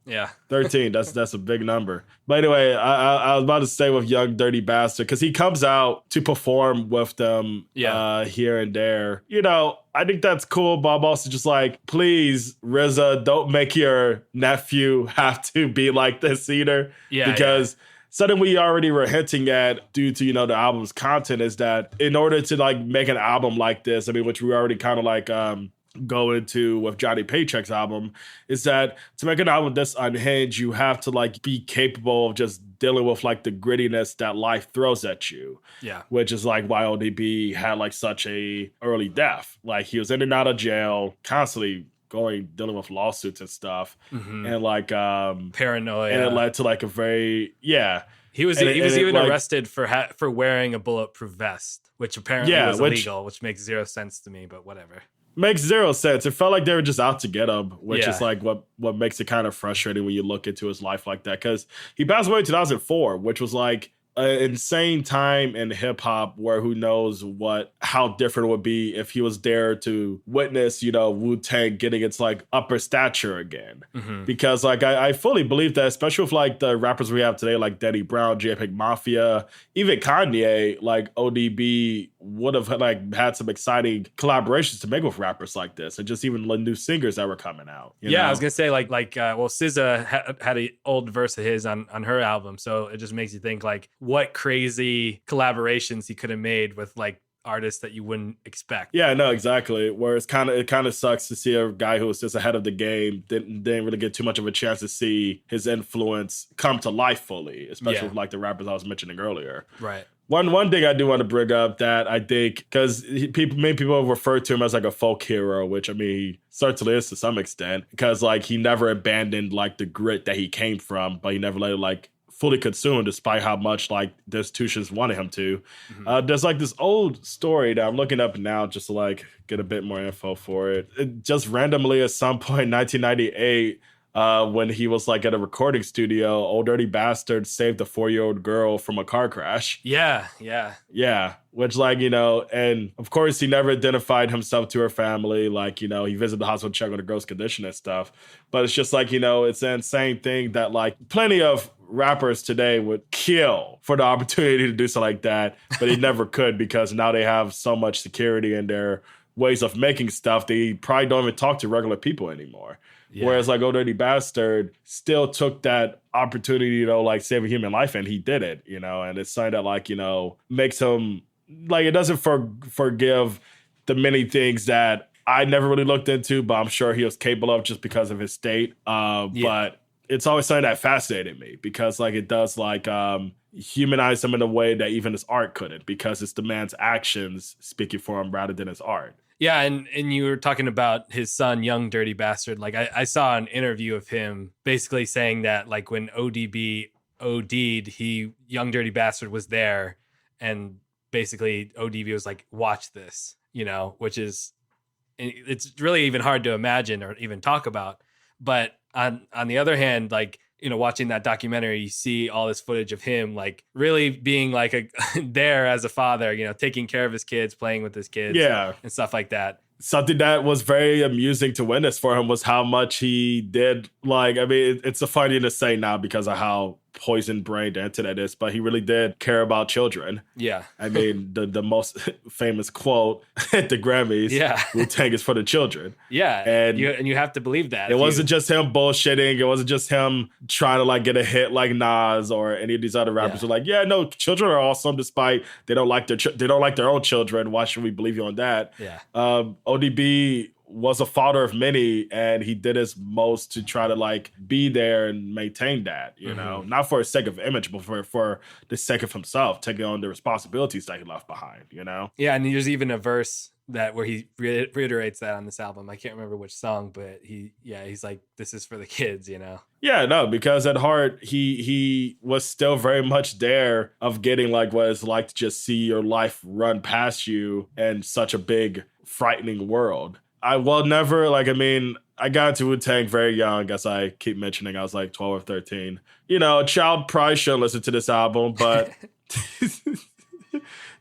Yeah. 13. That's a big number. But anyway, I was about to stay with Young Dirty Bastard because he comes out to perform with them here and there. You know, I think that's cool, but I'm also just like, please, RZA, don't make your nephew have to be like this either. Yeah. Because something we already were hinting at due to, you know, the album's content is that in order to like make an album like this, I mean, which we already kind of like go into with Johnny Paycheck's album, is that to make an album this unhinged, you have to like be capable of just dealing with like the grittiness that life throws at you. Yeah. Which is like why ODB had like such a early death. Like he was in and out of jail, constantly dealing with lawsuits and stuff. And like paranoia. And it led to like a very He was even arrested for wearing a bulletproof vest, which apparently was illegal, which makes zero sense to me, but whatever. Makes zero sense. It felt like they were just out to get him, which is like what makes it kind of frustrating when you look into his life like that. Because he passed away in 2004, which was like an insane time in hip hop where who knows how different it would be if he was there to witness, you know, Wu-Tang getting its like upper stature again. Because like I fully believe that, especially with like the rappers we have today, like Denny Brown, JPEG Mafia, even Kanye, like ODB would have like had some exciting collaborations to make with rappers like this, and just even the new singers that were coming out. You know? I was gonna say well, SZA had an old verse of his on her album, so it just makes you think like what crazy collaborations he could have made with like artists that you wouldn't expect. Yeah, no, exactly. Where it kind of sucks to see a guy who was just ahead of the game didn't really get too much of a chance to see his influence come to life fully, especially with like the rappers I was mentioning earlier. Right. One thing I do want to bring up that I think, because many people refer to him as like a folk hero, which I mean, he certainly is to some extent, because like he never abandoned like the grit that he came from, but he never let it like fully consume despite how much like the institutions wanted him to. There's like this old story that I'm looking up now just to like get a bit more info for it. Just randomly at some point in 1998, when he was like at a recording studio, Old Dirty Bastard saved a 4-year-old girl from a car crash. Yeah. Which like, you know, and of course he never identified himself to her family. Like, you know, he visited the hospital to check on the girl's condition and stuff. But it's just like, you know, it's an insane thing that like plenty of rappers today would kill for the opportunity to do something like that, but he never could, because now they have so much security in their ways of making stuff. They probably don't even talk to regular people anymore. Whereas like Old Dirty Bastard still took that opportunity, you know, like save a human life, and he did it, you know, and it's something that like, you know, makes him like, it doesn't forgive the many things that I never really looked into, but I'm sure he was capable of just because of his state. But it's always something that fascinated me, because like it does like humanize him in a way that even his art couldn't, because it's the man's actions speaking for him rather than his art. Yeah, and you were talking about his son, Young Dirty Bastard. Like I saw an interview of him basically saying that like when ODB OD'd, Young Dirty Bastard was there, and basically ODB was like, watch this, you know, which is, it's really even hard to imagine or even talk about. But on the other hand, like, you know, watching that documentary, you see all this footage of him like really being like there as a father, you know, taking care of his kids, playing with his kids, and stuff like that. Something that was very amusing to witness for him was how much he did. Like, I mean, it's a funny to say now because of how poison brained entity that is, but he really did care about children. Yeah. I mean, the most famous quote at the Grammys, Wu-Tang is for the children. Yeah. And you have to believe that. It wasn't just him bullshitting. It wasn't just him trying to like get a hit like Nas or any of these other rappers who are like, yeah, no, children are awesome despite they don't like their own children. Why should we believe you on that? Yeah. ODB was a father of many, and he did his most to try to like be there and maintain that, you know, not for the sake of image, but for the sake of himself, taking on the responsibilities that he left behind, you know? Yeah, and there's even a verse where he reiterates that on this album. I can't remember which song, but he's like, this is for the kids, you know? Yeah, no, because at heart, he was still very much there of getting like what it's like to just see your life run past you in such a big, frightening world. I got into Wu-Tang very young, as I keep mentioning. I was like 12 or 13. You know, a child probably shouldn't listen to this album, but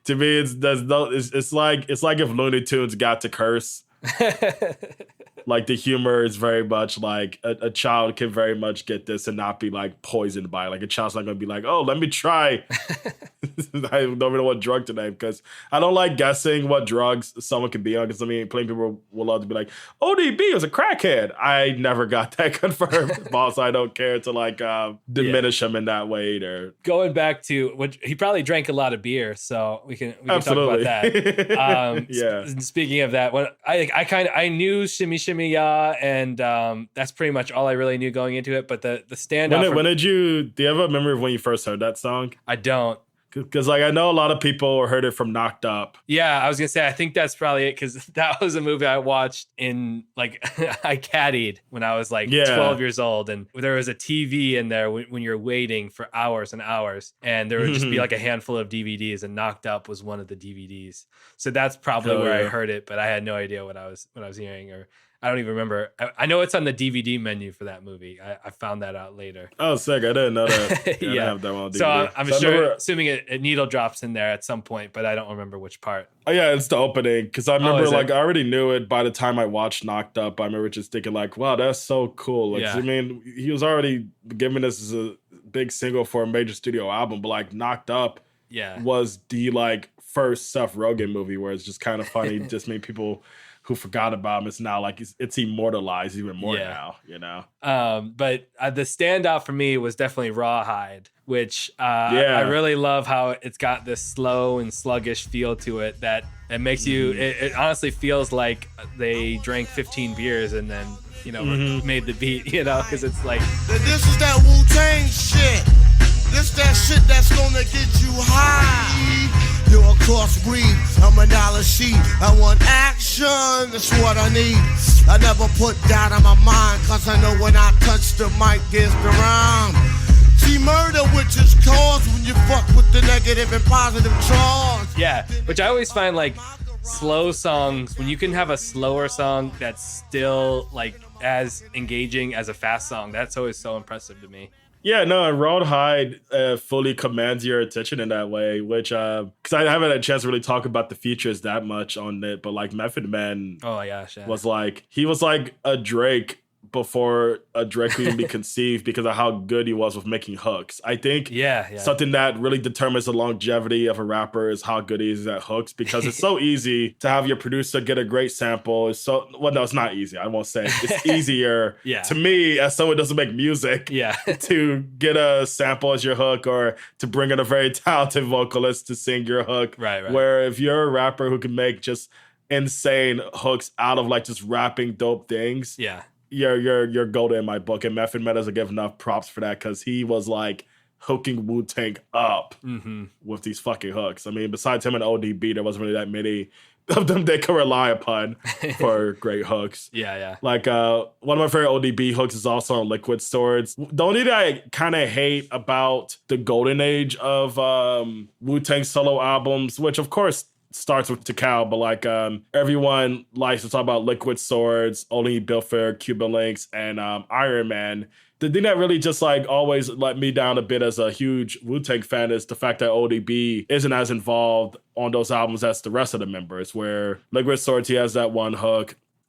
to me, it's like if Looney Tunes got to curse. Like the humor is very much like a child can very much get this and not be like poisoned by it. Like a child's not going to be like, oh, let me try. I don't even know what drug to name because I don't like guessing what drugs someone can be on. Because I mean, plenty of people will love to be like, ODB was a crackhead. I never got that confirmed, boss. I don't care to like diminish him in that way either. Going back to what he probably drank a lot of beer, so we can talk about that. Yeah. Speaking of that, when I knew Shimmy Shimmy Ya, and that's pretty much all I really knew going into it. But the standout. Do you have a memory of when you first heard that song? I don't. Because like I know a lot of people heard it from Knocked Up. Yeah, I was gonna say I think that's probably it because that was a movie I watched in like I caddied when I was like 12 years old, and there was a TV in there when you're waiting for hours and hours, and there would just be like a handful of DVDs, and Knocked Up was one of the DVDs. So that's probably where I heard it, but I had no idea what I was hearing, or I don't even remember. I know it's on the DVD menu for that movie. I found that out later. Oh, sick. I didn't know that. I didn't have that one on DVD. So I'm sure, assuming it needle drops in there at some point, but I don't remember which part. Oh, yeah, it's the opening. Because I remember, I already knew it by the time I watched Knocked Up. I remember just thinking, like, wow, that's so cool. Like, I mean, he was already giving this as a big single for a major studio album, but, like, Knocked Up was the, like, first Seth Rogen movie where it's just kind of funny. Just made people who forgot about him. It's now like it's immortalized even more now, you know? But the standout for me was definitely Rawhide, which I really love how it's got this slow and sluggish feel to it that it makes you, it honestly feels like they drank 15 beers and then, you know, made the beat, you know, because it's like. This is that Wu-Tang shit. This that shit that's gonna get you high. You're a crossbreed, I'm a dollar sheet. I want action, that's what I need. I never put doubt on my mind, cause I know when I touch the mic, there's the rhyme. See, murder, which is caused when you fuck with the negative and positive charge. Yeah, which I always find like slow songs, when you can have a slower song that's still like as engaging as a fast song, that's always so impressive to me. Yeah, no, and Rawhide fully commands your attention in that way, which, because I haven't had a chance to really talk about the features that much on it, but like Method Man was like, he was like a Drake before a Drake could even be conceived because of how good he was with making hooks. I think something that really determines the longevity of a rapper is how good he is at hooks, because it's so easy to have your producer get a great sample. It's it's not easy. I won't say it's easier to me as someone who doesn't make music to get a sample as your hook or to bring in a very talented vocalist to sing your hook. Right. Where if you're a rapper who can make just insane hooks out of like just rapping dope things. You're golden in my book, and Method Man doesn't give enough props for that because he was like hooking Wu-Tang up with these fucking hooks. I mean, besides him and ODB, there wasn't really that many of them they could rely upon for great hooks. Like one of my favorite ODB hooks is also on Liquid Swords. The only thing I kind of hate about the golden age of Wu-Tang solo albums, which of course starts with Tikal, but like everyone likes to talk about Liquid Swords, Only Built for Cuban Links, and Iron Man. The thing that really just like always let me down a bit as a huge Wu-Tang fan is the fact that ODB isn't as involved on those albums as the rest of the members, where Liquid Swords, he has that one hook.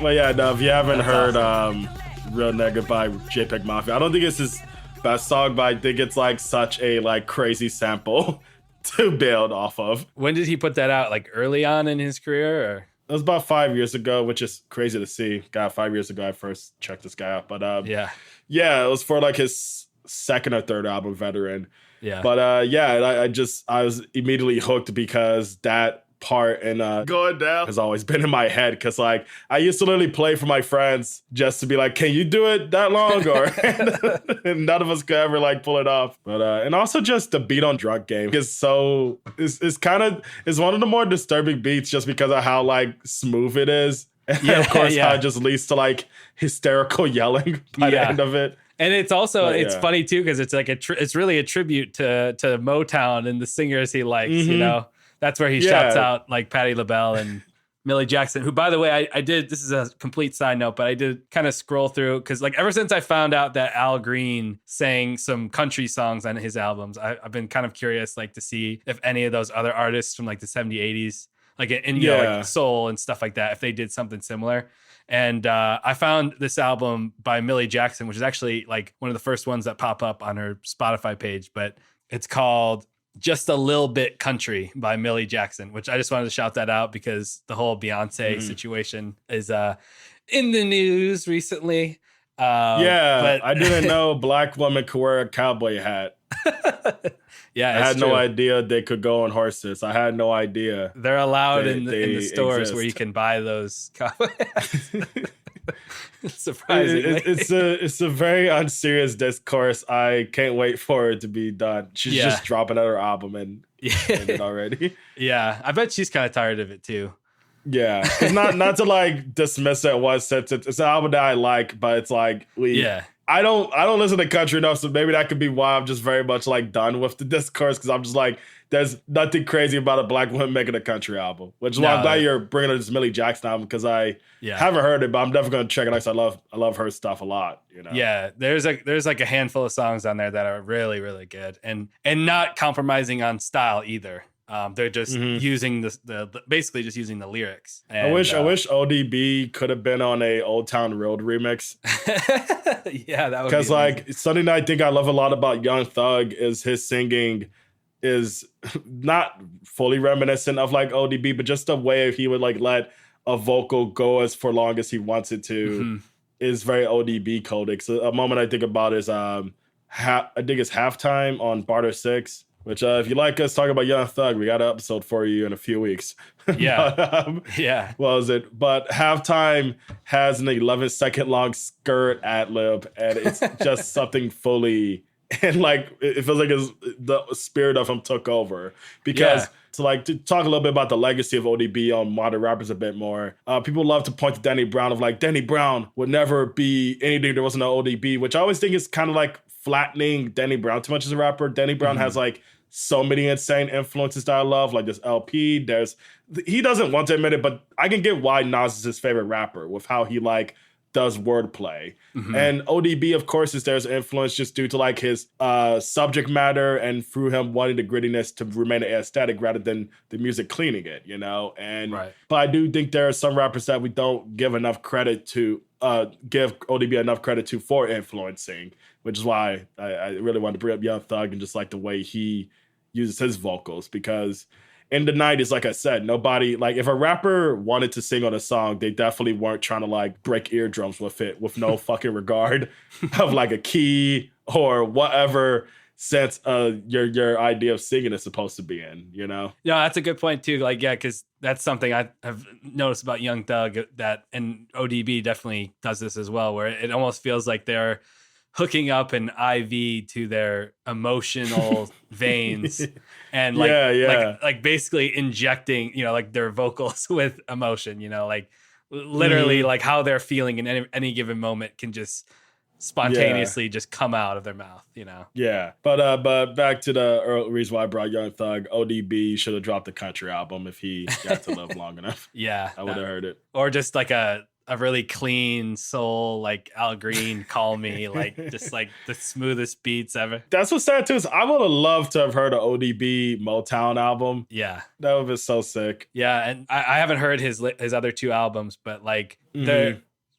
Well, yeah, no, if you haven't heard Real Nigga by JPEG Mafia, I don't think it's his best song, but I think it's like such a like crazy sample to build off of. When did he put that out? Like early on in his career? Or? It was about 5 years ago, which is crazy to see. God, 5 years ago I first checked this guy out. But yeah, it was for like his second or third album, Veteran. Yeah. But I was immediately hooked because that part and Going Down has always been in my head, because like I used to literally play for my friends just to be like, can you do it that long? Or and none of us could ever like pull it off. But and also just the beat on Drunk Game is one of the more disturbing beats just because of how like smooth it is. And of course how it just leads to like hysterical yelling by the end of it. And it's also it's funny too, because it's like it's really a tribute to Motown and the singers he likes. You know, that's where he shouts out like Patti LaBelle and Millie Jackson, who, by the way, I did. This is a complete side note, but I did kind of scroll through because like ever since I found out that Al Green sang some country songs on his albums, I've been kind of curious like to see if any of those other artists from like the 70s, 80s, like you know, like soul and stuff like that, if they did something similar. And I found this album by Millie Jackson, which is actually like one of the first ones that pop up on her Spotify page, but it's called Just a Little Bit Country by Millie Jackson, which I just wanted to shout that out because the whole Beyonce situation is in the news recently. But I didn't know black women could wear a cowboy hat. I had no idea they could go on horses. I had no idea. They're allowed in the stores where you can buy those cowboy hats. Surprisingly. It's a very unserious discourse. I can't wait for it to be done. She's just dropping another album and ended already. Yeah, I bet she's kind of tired of it too. Yeah, it's not to like dismiss it one sense. It's an album that I like, but it's like I don't listen to country enough, so maybe that could be why I'm just very much like done with the discourse, because I'm just like, there's nothing crazy about a black woman making a country album, which is why I'm glad you're bringing up this Millie Jackson album, because I haven't heard it, but I'm definitely gonna check it out. I love her stuff a lot. You know? Yeah, there's like a handful of songs on there that are really, really good and not compromising on style either. They're just using the basically just using the lyrics. And, I wish ODB could have been on a Old Town Road remix. Yeah, that would be because like something that I think I love a lot about Young Thug is his singing is not fully reminiscent of like ODB, but just the way he would like let a vocal go as for long as he wants it to is very ODB coded. So a moment I think about is I think it's Halftime on Barter 6. Which, if you like us talking about Young Thug, we got an episode for you in a few weeks. Yeah. What was it? But Halftime has an 11-second long skirt ad-lib, and it's just something fully, and like, it feels like the spirit of him took over. Because to talk a little bit about the legacy of ODB on modern rappers a bit more, people love to point to Danny Brown of like, Danny Brown would never be anything there wasn't no ODB, which I always think is kind of like flattening Danny Brown too much as a rapper. Danny Brown has like so many insane influences that I love, like this LP. He doesn't want to admit it, but I can get why Nas is his favorite rapper with how he like does wordplay. And ODB, of course, is there's influence just due to like his subject matter and through him wanting the grittiness to remain aesthetic rather than the music cleaning it, you know? And but I do think there are some rappers that we don't give enough credit to, give ODB enough credit to for influencing, which is why I really wanted to bring up Young Thug and just like the way he uses his vocals, because in the 90s, like I said, nobody, like if a rapper wanted to sing on a song, they definitely weren't trying to like break eardrums with it with no fucking regard of like a key or whatever sense your idea of singing is supposed to be in, you know? Yeah, that's a good point too. Like, yeah, because that's something I have noticed about Young Thug, that, and ODB definitely does this as well, where it almost feels like they're hooking up an IV to their emotional veins and like basically injecting, you know, like their vocals with emotion, you know, like literally like how they're feeling in any given moment can just spontaneously just come out of their mouth, you know? Yeah. But back to the reason why I brought Young Thug, ODB should have dropped the country album if he got to live long enough. Yeah. I would have heard it. Or just like a a really clean soul, like Al Green, Call Me, like just like the smoothest beats ever. That's what's sad too. Is I would have loved to have heard an ODB Motown album. Yeah, that would have been so sick. Yeah, and I haven't heard his other 2 albums, but like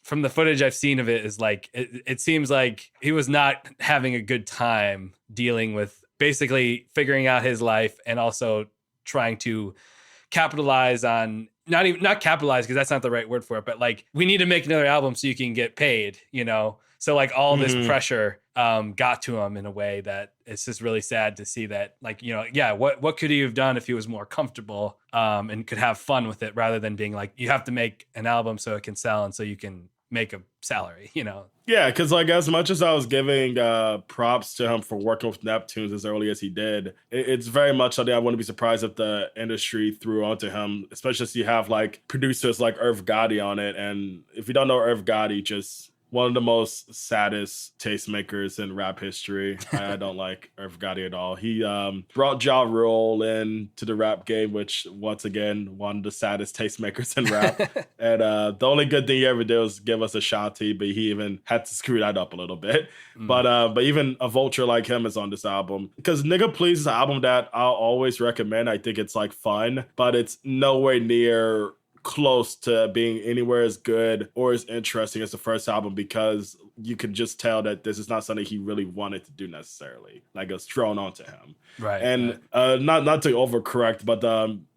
from the footage I've seen of it, is like it seems like he was not having a good time dealing with basically figuring out his life and also trying to capitalize on not capitalize, because that's not the right word for it, but like, we need to make another album so you can get paid, you know? So like all this pressure got to him in a way that it's just really sad to see that, like, you know, yeah, what could he have done if he was more comfortable and could have fun with it, rather than being like, you have to make an album so it can sell and so you can make a salary, you know? Yeah, because like, as much as I was giving props to him for working with Neptunes as early as he did, it's very much something I wouldn't be surprised if the industry threw onto him, especially if you have like producers like Irv Gotti on it. And if you don't know Irv Gotti, just one of the most saddest tastemakers in rap history. I don't like Irv Gotti at all. He brought Ja Rule into the rap game, which, once again, one of the saddest tastemakers in rap. And the only good thing he ever did was give us Ashanti, but he even had to screw that up a little bit. But even a vulture like him is on this album. Because Nigga Please is an album that I'll always recommend. I think it's like fun, but it's nowhere near close to being anywhere as good or as interesting as the first album, because you can just tell that this is not something he really wanted to do necessarily. Like, it was thrown onto him. Right. And not to overcorrect, but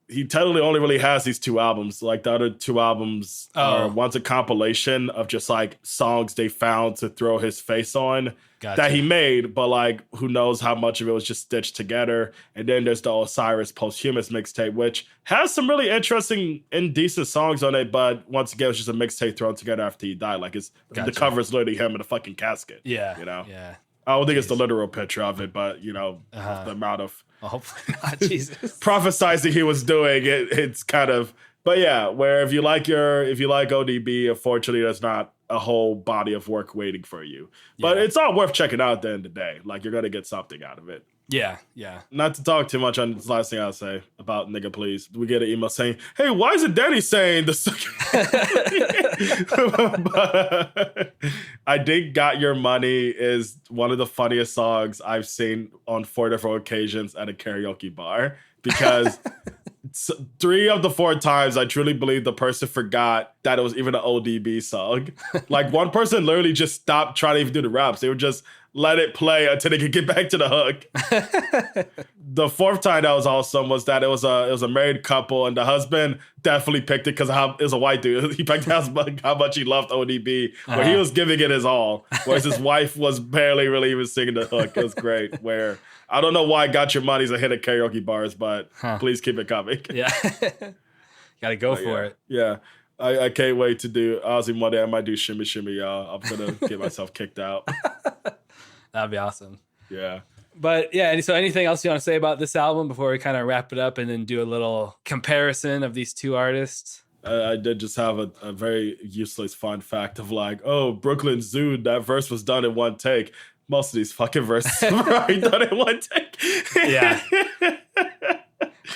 he totally only really has these 2 albums. Like, the other 2 albums are one's a compilation of just like songs they found to throw his face on. Gotcha. That he made, but like, who knows how much of it was just stitched together. And then there's the Osiris Posthumous mixtape, which has some really interesting and decent songs on it, but once again, it's just a mixtape thrown together after he died. Like, it's the cover is literally him in a fucking casket. Yeah, you know. Yeah. I don't think it's the literal picture of it, but you know, the amount of hopefully not, Jesus, prophesizing he was doing, it's kind of. But yeah, where if you like ODB, unfortunately, there's not a whole body of work waiting for you. But it's all worth checking out at the end of the day. Like, you're gonna get something out of it. Yeah. Not to talk too much on this last thing I'll say about Nigga Please. We get an email saying, "Hey, why isn't Danny saying this?" But I think "Got Your Money" is one of the funniest songs I've seen on 4 different occasions at a karaoke bar, because 3 of the 4 times I truly believe the person forgot that it was even an ODB song. Like, one person literally just stopped trying to even do the raps. They would just let it play until they could get back to the hook. The 4th time that was awesome was that it was a married couple, and the husband definitely picked it because it was a white dude. He picked how much he loved ODB, where he was giving it his all, whereas his wife was barely really even singing the hook. It was great. Where I don't know why "Got Your Money's" a hit at karaoke bars, but please keep it coming. Yeah, gotta go for it. Yeah. I can't wait to do Ozzy Monday. I might do Shimmy Shimmy, y'all. I'm gonna get myself kicked out. That'd be awesome. Yeah. But yeah, so anything else you want to say about this album before we kind of wrap it up and then do a little comparison of these 2 artists? I did just have a very useless fun fact of like, oh, Brooklyn Zoo, that verse was done in 1 take. Most of these fucking verses were already done in 1 take. Yeah.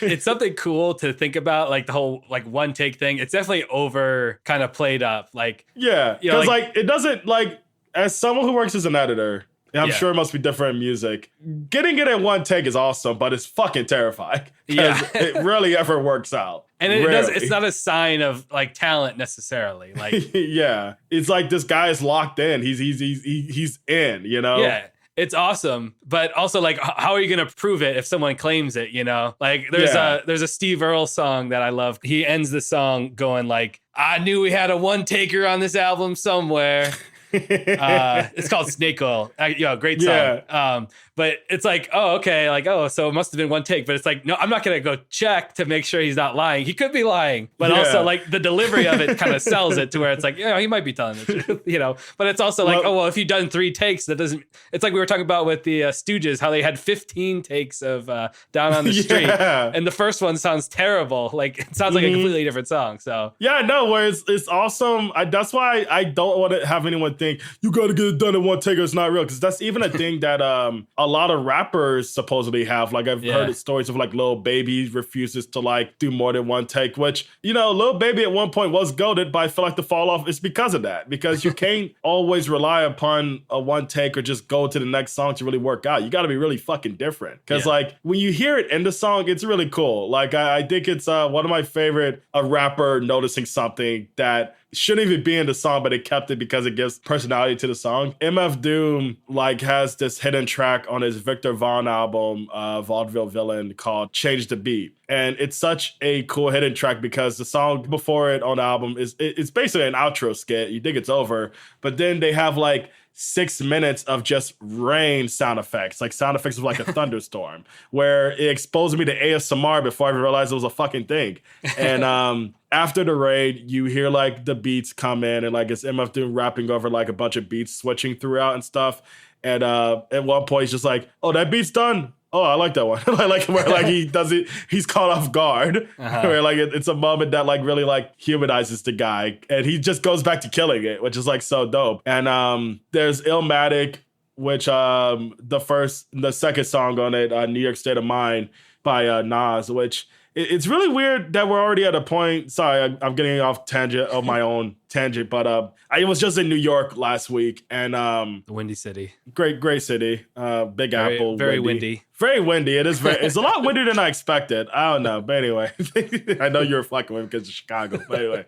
It's something cool to think about, like the whole like 1 take thing. It's definitely over kind of played up. Like, yeah, because you know, like it doesn't, like, as someone who works as an editor, I'm sure it must be different in music. Getting it in 1 take is awesome, but it's fucking terrifying. Yeah, it rarely ever works out. And it's not a sign of like talent necessarily. Like, yeah, it's like this guy is locked in. He's in. You know. Yeah. It's awesome, but also like, how are you going to prove it if someone claims it? You know, like there's a Steve Earle song that I love. He ends the song going like, "I knew we had a 1 taker on this album somewhere." It's called Snake Oil. Great song. Yeah. But it's like, oh, okay, like, oh, so it must have been 1 take. But it's like, no, I'm not gonna go check to make sure he's not lying. He could be lying, but also like the delivery of it kind of sells it to where it's like, yeah, he might be telling the truth, you know. But it's also like, oh well, if you've done 3 takes, that doesn't. It's like we were talking about with the Stooges, how they had 15 takes of Down on the Street, and the first one sounds terrible. Like, it sounds like a completely different song. So yeah, no, where it's awesome. That's why I don't want to have anyone think you got to get it done in one take or it's not real. Because that's even a thing that a lot of rappers supposedly have. Like I've heard stories of like Lil Baby refuses to like do more than one take, which, you know, Lil Baby at one point was goated, but I feel like the fall off is because of that. Because you can't always rely upon a one take or just go to the next song to really work out. You got to be really fucking different. Because like when you hear it in the song, it's really cool. Like I think it's one of my favorite, a rapper noticing something that shouldn't even be in the song, but it kept it because it gives personality to the song. MF Doom like has this hidden track on his Victor Vaughn album, Vaudeville Villain, called Change the Beat. And it's such a cool hidden track because the song before it on the album it's basically an outro skit. You think it's over, but then they have like 6 minutes of just rain sound effects, like sound effects of like a thunderstorm, where it exposed me to ASMR before I even realized it was a fucking thing. And after the raid, you hear like the beats come in and like it's MF Doom rapping over like a bunch of beats switching throughout and stuff. And at one point he's just like, oh, that beat's done. Oh, I like that one. Like where like he does it, he's caught off guard. Where like it's a moment that like really like humanizes the guy, and he just goes back to killing it, which is like so dope. And there's Illmatic, which the second song on it, New York State of Mind by Nas, which it's really weird that we're already at a point. Sorry, I'm getting off tangent of my own tangent, but I was just in New York last week, and the Windy City, great city, Big Apple, very windy. Very windy. It is it's a lot windier than I expected. I don't know. But anyway, I know you're fucking with me because of Chicago. But anyway,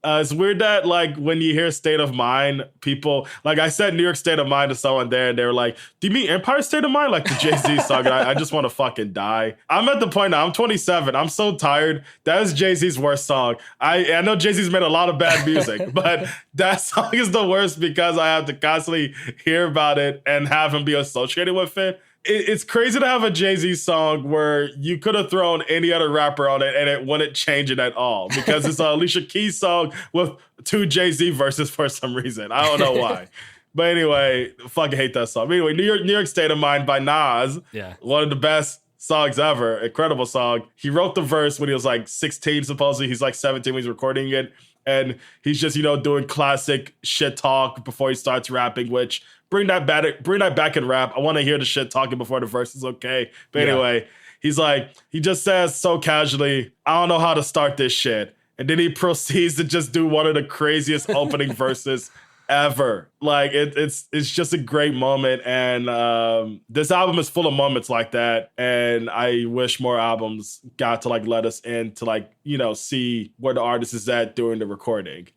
it's weird that like when you hear State of Mind, people, like I said New York State of Mind to someone there and they were like, do you mean Empire State of Mind? Like the Jay-Z song. And I just want to fucking die. I'm at the point now, I'm 27. I'm so tired. That is Jay-Z's worst song. I know Jay-Z's made a lot of bad music, but that song is the worst because I have to constantly hear about it and have him be associated with it. It's crazy to have a Jay-Z song where you could have thrown any other rapper on it and it wouldn't change it at all because it's an Alicia Keys song with 2 Jay-Z verses for some reason. I don't know why. But anyway, fucking hate that song. But anyway, New York State of Mind by Nas. Yeah. One of the best songs ever. Incredible song. He wrote the verse when he was like 16, supposedly. He's like 17 when he's recording it. And he's just, doing classic shit talk before he starts rapping, which bring that back in rap. I want to hear the shit talking before the verse is okay. But anyway, he's like, he just says so casually, I don't know how to start this shit. And then he proceeds to just do one of the craziest opening verses ever. Like it's just a great moment, and this album is full of moments like that, and I wish more albums got to like let us in to like see where the artist is at during the recording.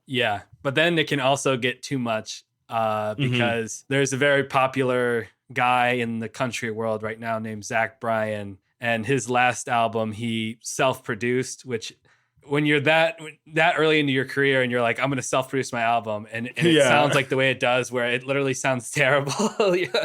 Yeah, but then it can also get too much because there's a very popular guy in the country world right now named Zach Bryan, and his last album he self-produced, which when you're that early into your career and you're like, I'm going to self-produce my album, and it sounds like the way it does, where it literally sounds terrible.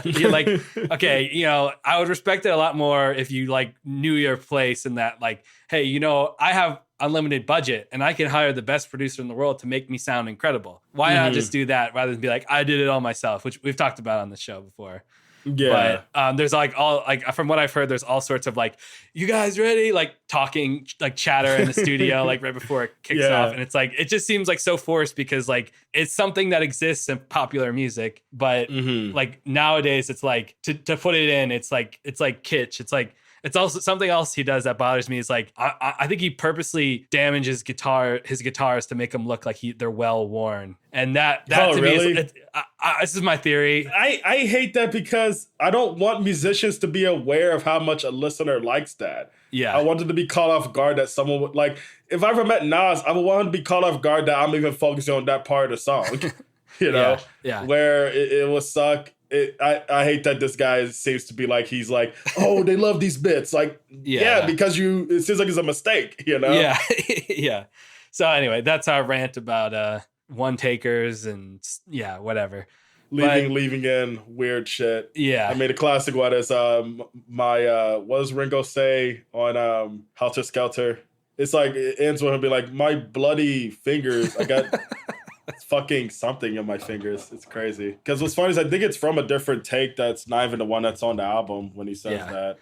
You're like, okay, I would respect it a lot more if you like knew your place and that like, hey, I have unlimited budget and I can hire the best producer in the world to make me sound incredible. Why not just do that rather than be like, I did it all myself, which we've talked about on the show before. Yeah. But there's like all like from what I've heard, there's all sorts of like, you guys ready? Like talking, like chatter in the studio, like right before it kicks off. And it's like, it just seems like so forced because like it's something that exists in popular music. But like nowadays it's like to put it in, it's like kitsch. It's also something else he does that bothers me is like, I think he purposely damages his guitars to make them look like they're well worn. And that to really? me is, this is my theory. I hate that because I don't want musicians to be aware of how much a listener likes that. Yeah. I wanted to be caught off guard that someone would like, if I ever met Nas, I would want him to be caught off guard that I'm even focusing on that part of the song. Where it would suck. I hate that this guy seems to be like, he's like, oh, they love these bits. Like, because it seems like it's a mistake, Yeah. Yeah. So anyway, that's our rant about one takers and whatever. Leaving in weird shit. Yeah. I mean, the classic one is what does Ringo say on Helter Skelter? It's like, it ends with him being like, my bloody fingers, I got it's fucking something in my fingers. It's crazy. Because what's funny is I think it's from a different take that's not even the one that's on the album when he says that.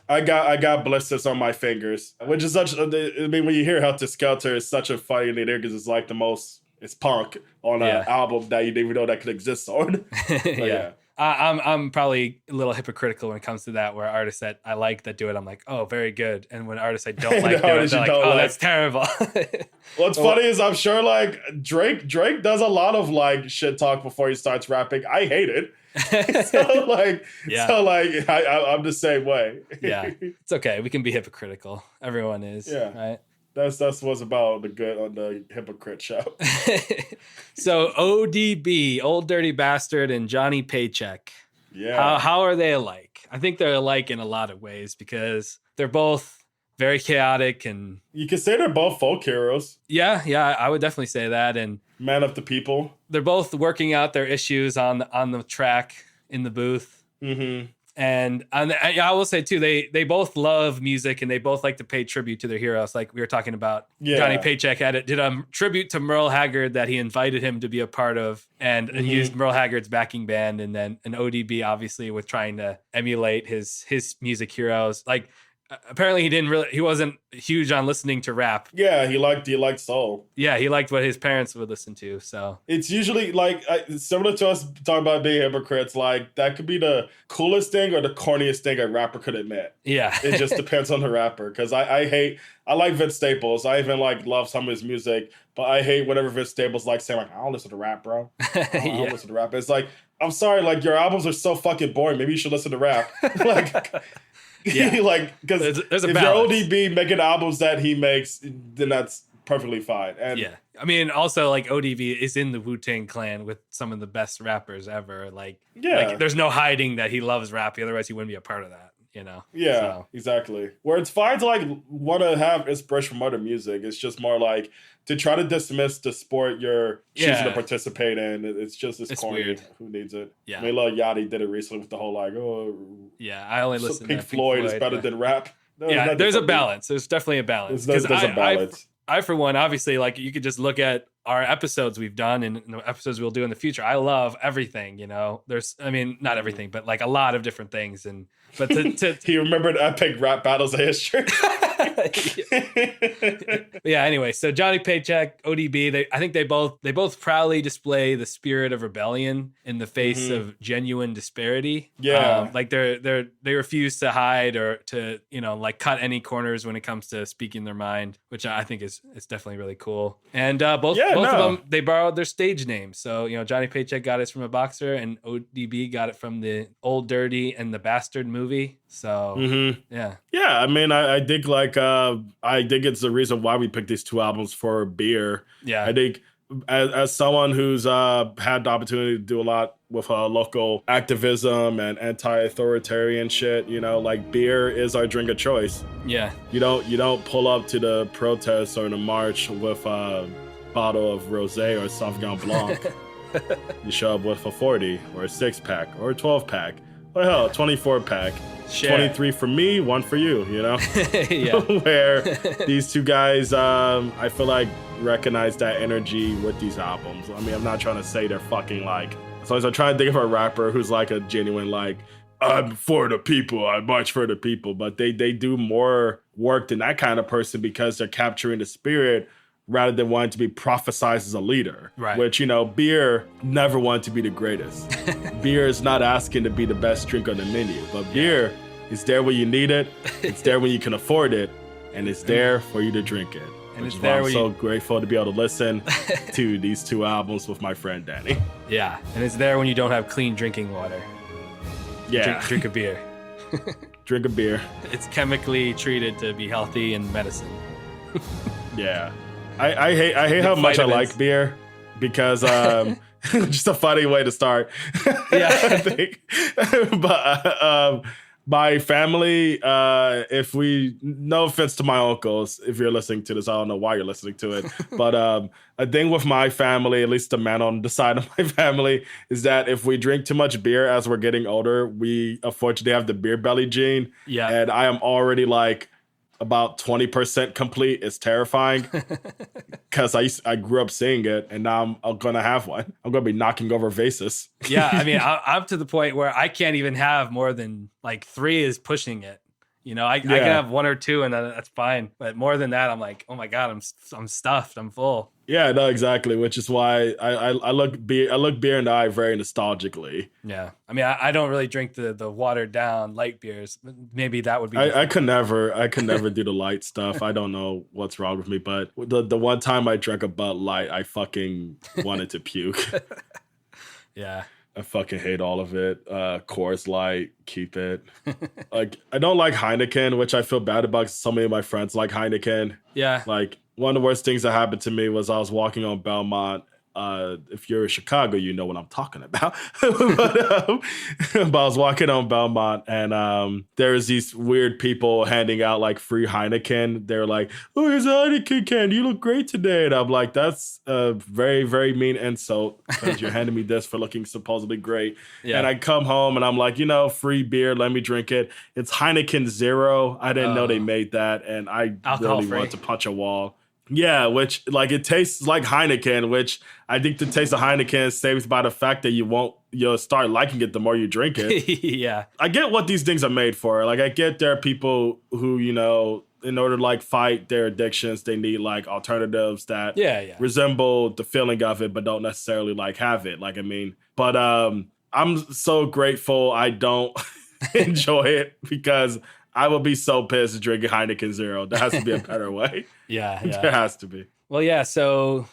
I got blisters on my fingers, which is such. I mean, when you hear Helter Skelter, it's such a funny lyric because it's like the most it's punk on an album that you didn't even know that could exist on. Yeah. I'm probably a little hypocritical when it comes to that, where artists that I like that do it, I'm like, oh, very good. And when artists I don't like do it, they're like, oh, that's terrible. What's funny is I'm sure like Drake does a lot of like shit talk before he starts rapping. I hate it. I'm the same way. Yeah, it's okay. We can be hypocritical. Everyone is. Yeah. Right. That's what's about the good on the hypocrite show. So ODB, Old Dirty Bastard, and Johnny Paycheck. Yeah. How are they alike? I think they're alike in a lot of ways because they're both very chaotic, and you can say they're both folk heroes. Yeah, I would definitely say that. And man of the people. They're both working out their issues on the track in the booth. Mm-hmm. And I will say too, they both love music and they both like to pay tribute to their heroes. Like we were talking about, Johnny Paycheck did a tribute to Merle Haggard that he invited him to be a part of, and used Merle Haggard's backing band. And then an ODB obviously with trying to emulate his music heroes. Like apparently he wasn't huge on listening to rap. Yeah, he liked soul. Yeah, he liked what his parents would listen to. So it's usually like similar to us talking about being hypocrites. Like that could be the coolest thing or the corniest thing a rapper could admit. Yeah, it just depends on the rapper. Because I like Vince Staples. I even love some of his music, but I hate whenever Vince Staples saying I don't listen to rap, bro. I don't listen to rap. It's like, I'm sorry, your albums are so fucking boring. Maybe you should listen to rap. Yeah, because there's a if balance. you're ODB making albums that he makes, then that's perfectly fine. And yeah, I mean, also ODB is in the Wu-Tang Clan with some of the best rappers ever. There's no hiding that he loves rap. Otherwise, he wouldn't be a part of that. Yeah, exactly. Where it's fine to want to have inspiration from other music. It's just more to try to dismiss the sport you're choosing to participate in. It's corny. Weird. Who needs it? Yeah. I mean, Lil Yachty did it recently with the whole I only listen to Pink Floyd is better than rap. No, there's a balance. There's definitely a balance. There's a balance. I, for one, obviously, you could just look at our episodes we've done and the episodes we'll do in the future. I love everything, There's, not everything, but a lot of different things. But he remembered epic rap battles of history. Yeah. Anyway, so Johnny Paycheck, ODB, I think they both proudly display the spirit of rebellion in the face of genuine disparity. Yeah. They refuse to hide or to cut any corners when it comes to speaking their mind, which I think is definitely really cool. And both of them, they borrowed their stage names. So Johnny Paycheck got it from a boxer, and ODB got it from the Old Dirty and the Bastard movie. So yeah. I mean, I think I think it's the reason why we picked these two albums for beer. Yeah, I think as someone who's had the opportunity to do a lot with local activism and anti-authoritarian shit, beer is our drink of choice. Yeah, you don't pull up to the protest or the march with a bottle of rosé or Sauvignon Blanc. You show up with a 40 or a 6-pack or a 12-pack. Or hell, a 24-pack. Share. 23 for me, 1 for you, Yeah. Where these two guys, I feel recognize that energy with these albums. I mean, I'm not trying to say they're fucking as long as I'm trying to think of a rapper who's a genuine I'm for the people, I march for the people. But they do more work than that kind of person because they're capturing the spirit rather than wanting to be prophesized as a leader. Right. Which, beer never wanted to be the greatest. Beer is not asking to be the best drink on the menu, but beer is there when you need it, it's there when you can afford it, and it's there for you to drink it. And which is why I'm so grateful to be able to listen to these two albums with my friend Danny. Yeah, and it's there when you don't have clean drinking water. Yeah. Drink a beer. Drink a beer. It's chemically treated to be healthy and medicine. Yeah. I hate how much I like beer because just a funny way to start. Yeah. I think. But my family, no offense to my uncles, if you're listening to this, I don't know why you're listening to it. But a thing with my family, at least the man on the side of my family, is that if we drink too much beer as we're getting older, we unfortunately have the beer belly gene. Yeah. And I am already about 20% complete. Is terrifying because I grew up seeing it, and now I'm gonna have one. I'm gonna be knocking over vases. Yeah, I mean, I'm to the point where I can't even have more than 3 is pushing it. I can have one or two and then that's fine. But more than that, I'm like, oh my God, I'm stuffed. I'm full. Yeah, no, exactly. Which is why I look beer in the eye very nostalgically. Yeah, I mean, I don't really drink the watered down light beers. Maybe that would be. I could never do the light stuff. I don't know what's wrong with me, but the one time I drank a Bud Light, I fucking wanted to puke. Yeah. I fucking hate all of it. Coors Light, keep it. Like, I don't like Heineken, which I feel bad about because so many of my friends like Heineken. Yeah. Like, one of the worst things that happened to me was I was walking on Belmont. If you're in Chicago, you know what I'm talking about. but I was walking on Belmont and there was these weird people handing out like free Heineken. They're like, oh, here's a Heineken can. You look great today. And I'm like, that's a very, very mean insult because you're handing me this for looking supposedly great. Yeah. And I come home and I'm like, free beer. Let me drink it. It's Heineken Zero. I didn't know they made that. And I really want to punch a wall. Yeah, which like it tastes like Heineken, which I think the taste of Heineken is saved by the fact that you'll start liking it the more you drink it. Yeah. I get what these things are made for. Like I get there are people who, in order to like fight their addictions, they need like alternatives that resemble the feeling of it, but don't necessarily like have it. Like, I mean, but I'm so grateful I don't enjoy it because I will be so pissed drinking Heineken Zero. There has to be a better way. Yeah. There has to be. Well, yeah. So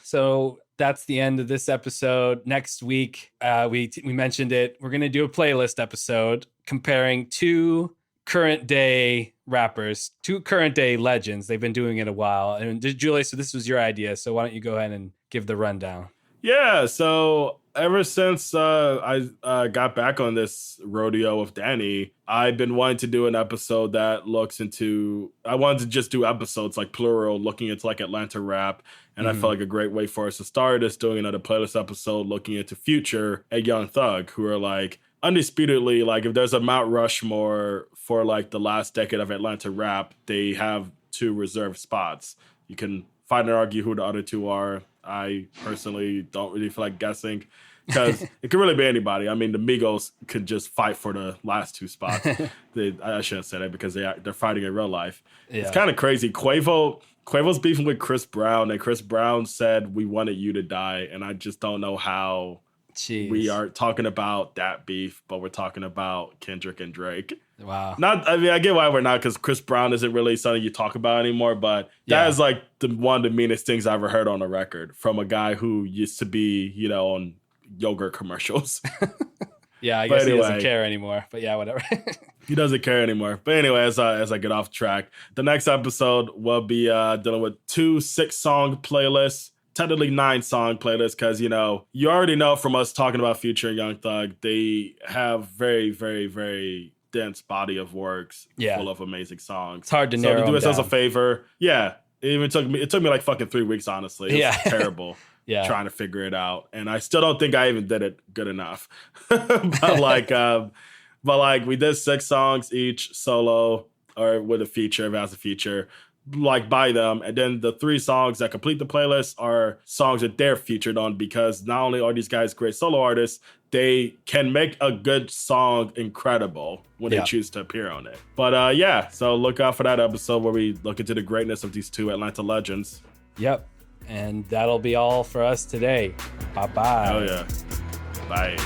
that's the end of this episode. Next week, we mentioned it. We're gonna do a playlist episode comparing two current day rappers, two current day legends. They've been doing it a while. And Julius, so this was your idea. So why don't you go ahead and give the rundown? Yeah. So ever since I got back on this rodeo with Danny, I've been wanting to do an episode that looks into, I wanted to just do episodes like plural, looking into like Atlanta rap. And I felt like a great way for us to start is doing another playlist episode looking into Future and Young Thug, who are like undisputedly, like if there's a Mount Rushmore for like the last decade of Atlanta rap, they have two reserved spots. You can find and argue who the other two are. I personally don't really feel like guessing because it could really be anybody. I mean, the Migos could just fight for the last two spots. I shouldn't say that because they're fighting in real life. Yeah. It's kind of crazy. Quavo's beefing with Chris Brown, and Chris Brown said, "We wanted you to die," and I just don't know how we are talking about that beef, but we're talking about Kendrick and Drake. Wow. I get why we're not, because Chris Brown isn't really something you talk about anymore, but that is like one of the meanest things I ever heard on a record from a guy who used to be, on yogurt commercials. Yeah, I guess he doesn't care anymore, but yeah, whatever. He doesn't care anymore. But anyway, as I get off track, the next episode will be dealing with 2 6-song playlists. Technically 9-song playlist because, you already know from us talking about Future and Young Thug, they have very, very, very dense body of works full of amazing songs. It's hard to narrow them do us down. as a favor. Yeah. It took me like fucking 3 weeks, honestly. It was terrible trying to figure it out. And I still don't think I even did it good enough. but we did 6 songs each solo or with a feature, if it has a feature. Like by them, and then the 3 songs that complete the playlist are songs that they're featured on, because not only are these guys great solo artists, they can make a good song incredible when they choose to appear on it. But so look out for that episode where we look into the greatness of these 2 Atlanta legends. Yep, and that'll be all for us today. Bye-bye. Oh yeah, bye.